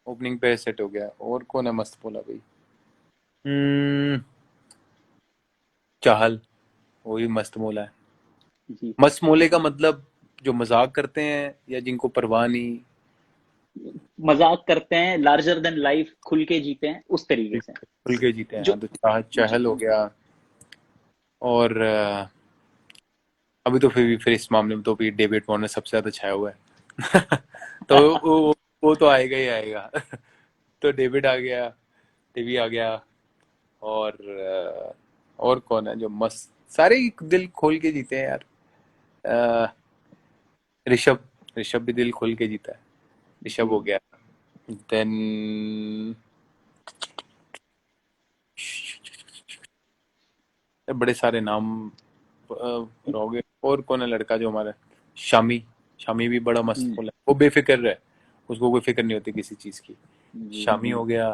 ओपनिंग पे सेट हो गया। और कौन है मस्त बोला भाई? हम्म चाहल, वो भी मस्त मोला है। जी, मस्त मोले का मतलब जो मजाक करते हैं या जिनको परवाह नहीं? मजाक करते हैं, लार्जर देन लाइफ, खुल के जीते हैं, उस तरीके से। खुल के जीते हैं। हाँ, जो तो जी, चहल हो गया। और अभी तो फिर इस मामले में तो फिर डेविड वार्नर सबसे ज्यादा छाया हुआ है। तो वो तो आएगा ही आएगा। तो डेविड आ गया, टीवी आ गया। और और कौन है जो मस्त, सारे ही दिल खोल के जीते हैं यार। अ, ऋषभ ऋषभ भी दिल खोल के जीता है। ऋषभ जी, हो गया। देन बड़े सारे नाम रहोगे। और कौन है लड़का जो हमारा, शामी? शामी भी बड़ा मस्त हम्म, खोला है, वो बेफिक्र है, उसको कोई फिक्र नहीं होती किसी चीज की। जी, शामी हो गया।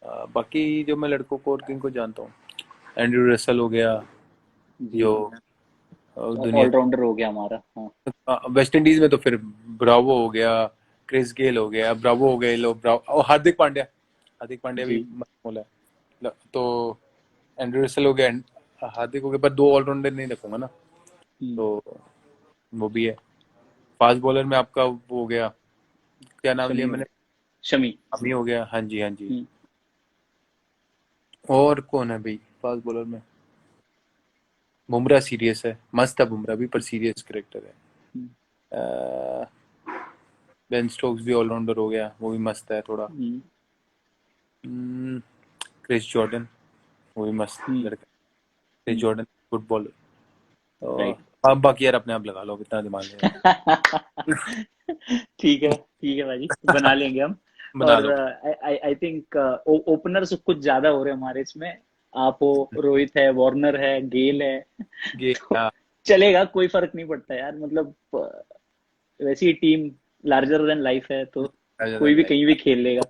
बाकी जो मैं लड़कों को और किन को जानता हूँ, एंड्रयू रसल हो गया, जी। जो दुनिया, ऑलराउंडर हो गया हमारा, हाँ। वेस्ट इंडीज में तो फिर ब्रावो हो गया, क्रिस गेल हो गया, ब्रावो हो गए, लो ब्रावो, और हार्दिक पांड्या भी जी, मस्त बोला है। तो एंड्रयू रसल हो गया, हार्दिक हो गया, पर दो ऑलराउंडर नहीं रखूंगा ना। हम्म, तो वो भी है। फास्ट बॉलर में आपका वो हो गया, क्या नाम शमी लिया हो मैंने? गया, शमी। अमी हो गया। हाँ जी, हाँ जी। हम्म, और कौन है भाई फास्ट बॉलर में? बुमराह सीरियस है, मस्त है बुमराह भी, पर सीरियस करेक्टर हम्म, है। बेन स्टोक्स भी ऑलराउंडर हो गया, वो भी मस्त है थोड़ा। हम्म, हम्म, क्रिस जॉर्डन, वो भी मस्त हम्म, लड़का। Chris Jordan good bowler. तो राइट। आप बाकी यार अपने आप लगा लो, कितना दिमाग है। ठीक है भाजी, बना लेंगे हम। बना और लो। आई आई थिंक ओपनर्स कुछ ज्यादा हो रहे हैं हमारे इसमें। आप हो, रोहित है, वार्नर है, गेल है। ये तो चलेगा, कोई फर्क नहीं पड़ता यार, मतलब वैसी टीम लार्जर देन लाइफ है, तो कोई भी कहीं भी खेल लेगा।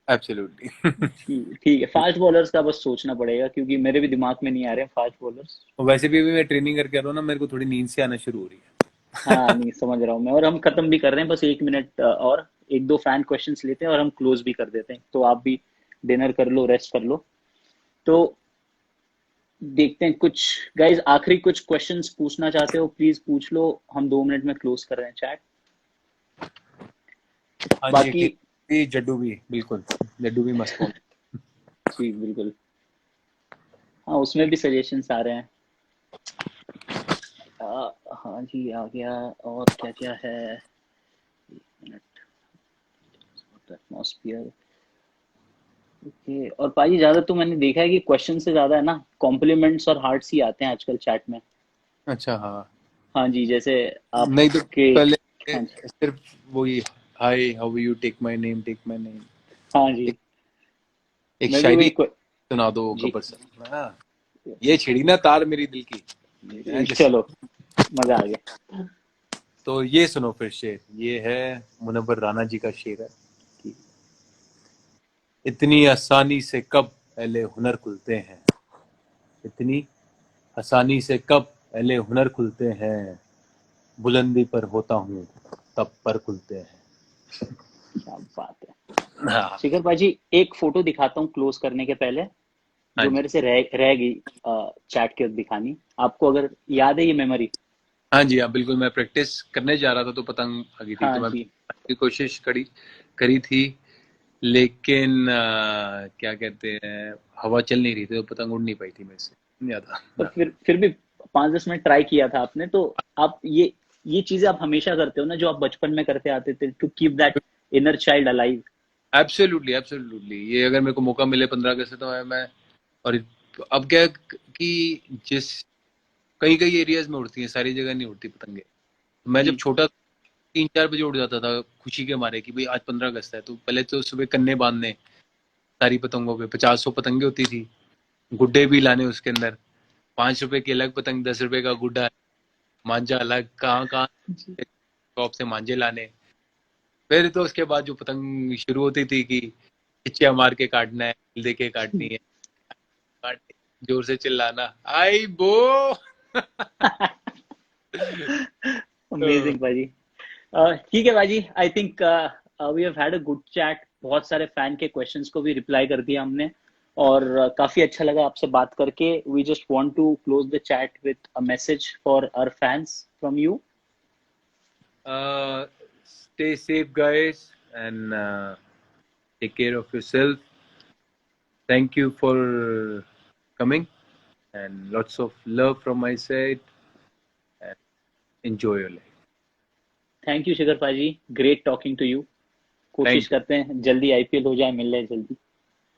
एब्सोल्युटली। ठीक ठीक है, फास्ट बॉलर्स का बस सोचना पड़ेगा, क्योंकि मेरे भी दिमाग में नहीं आ रहे हैं फास्ट बॉलर्स। वैसे भी अभी मैं ट्रेनिंग करके आ रहा हूँ ना, मेरे को थोड़ी नींद से आना शुरू हो रही हाँ, है। नहीं समझ रहा हूँ मैं। और हम खत्म भी कर रहे हैं, बस 1 मिनट और एक दो फैन क्वेश्चंस लेते हैं और हम क्लोज भी कर देते हैं, तो आप भी डिनर कर लो, रेस्ट कर लो। तो देखते हैं, कुछ गाइज आखिरी कुछ क्वेश्चंस पूछना चाहते हो, प्लीज पूछ लो। हम 2 मिनट में क्लोज कर रहे हैं चैट। हाँ जी, बाकी ये जड्डू भी बिल्कुल, जड्डू भी मस्त बॉल। जी बिल्कुल। हाँ, उसमें भी सजेशंस आ रहे हैं। हाँ जी, आ गया। और क्या क्या है? एक मिनट। एटमॉस्फियर। ओके। और भाई ज्यादा तो मैंने देखा है कि क्वेश्चन से ज्यादा है ना, कॉम्प्लीमेंट्स और हार्ट्स ही आते हैं आजकल चैट में। अच्छा, हाँ। हाँ जी, जैसे नहीं तो आपके। पहले हाँ जी, सिर्फ वही, hi how you, take my name, take my name. हाँ जी, एक मैं भी शायरी वही सुना दो जी, गब्बर सर। हाँ, ये छिड़ी ना तार मेरी दिल की। चलो मजा आ गया। तो ये सुनो फिर शेर, ये है मुनव्वर राना जी का शेर है कि इतनी आसानी से कब अहले हुनर खुलते हैं, इतनी आसानी से कब अहले हुनर खुलते हैं, बुलंदी पर होता हूँ तब पर खुलते हैं। क्या बात है हाँ शिखर भाजी, एक फोटो दिखाता हूँ क्लोज करने के पहले, हाँ जो जी, मेरे से रह गई चैट के वक्त दिखानी। आपको अगर याद है ये मेमोरी? हाँ जी, हाँ बिल्कुल। मैं प्रैक्टिस करने जा रहा था तो पतंग आ गई थी, हाँ तो मैं जी, की कोशिश करी करी थी, लेकिन क्या कहते हैं, हवा चल नहीं रही थी तो पतंग उड़ नहीं पाई थी मेरे से, नहीं आता। पर फिर भी 5-10 मिनट ट्राई किया था आपने तो। आप ये चीजें आप हमेशा करते हो ना, जो आप बचपन में करते आते थे, to keep that inner child alive. Absolutely absolutely, ये अगर मेरे को मौका मिले 15 अगस्त से तो मैं और अब क्या है कि जिस कई कई एरियाज में उड़ती हैं, सारी जगह नहीं उड़ती पतंगे। मैं जब जी छोटा 3-4 बजे उड़ जाता था खुशी के मारे कि भाई आज 15 अगस्त है, तो पहले तो सुबह कन्ने बांधने सारी पतंगों पे, 50-100 पतंगे होती थी, गुड्डे भी लाने उसके अंदर, 5 रुपए की अलग पतंग, 10 रुपए का गुड्डा, मांझा अलग, कहाँ कहाँ जी शॉप से मांझे लाने। फिर तो उसके बाद जो पतंग शुरू होती थी कि खिच्चिया मार के काटना है, दिल दे के काटनी है, काट जोर से चिल्लाना आई बो। तो अमेजिंग भाजी। ठीक है भाजी, I think we have had a good chat. बहुत सारे फैन के क्वेश्चंस को भी रिप्लाई कर दिया हमने, और काफी अच्छा लगा आपसे बात करके। We just want to close the chat with a message for our fans from you. stay safe guys, and take care of yourself. Thank you for coming, and lots of love from my side, and enjoy your life. Thank you Shikhar paaji, great talking to you. कोशिश Thank you. करते हैं जल्दी IPL हो जाए, मिल जाए जल्दी।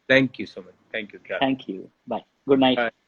Thank you so much. Thank you, Kya. Thank you, bye, good night. Bye.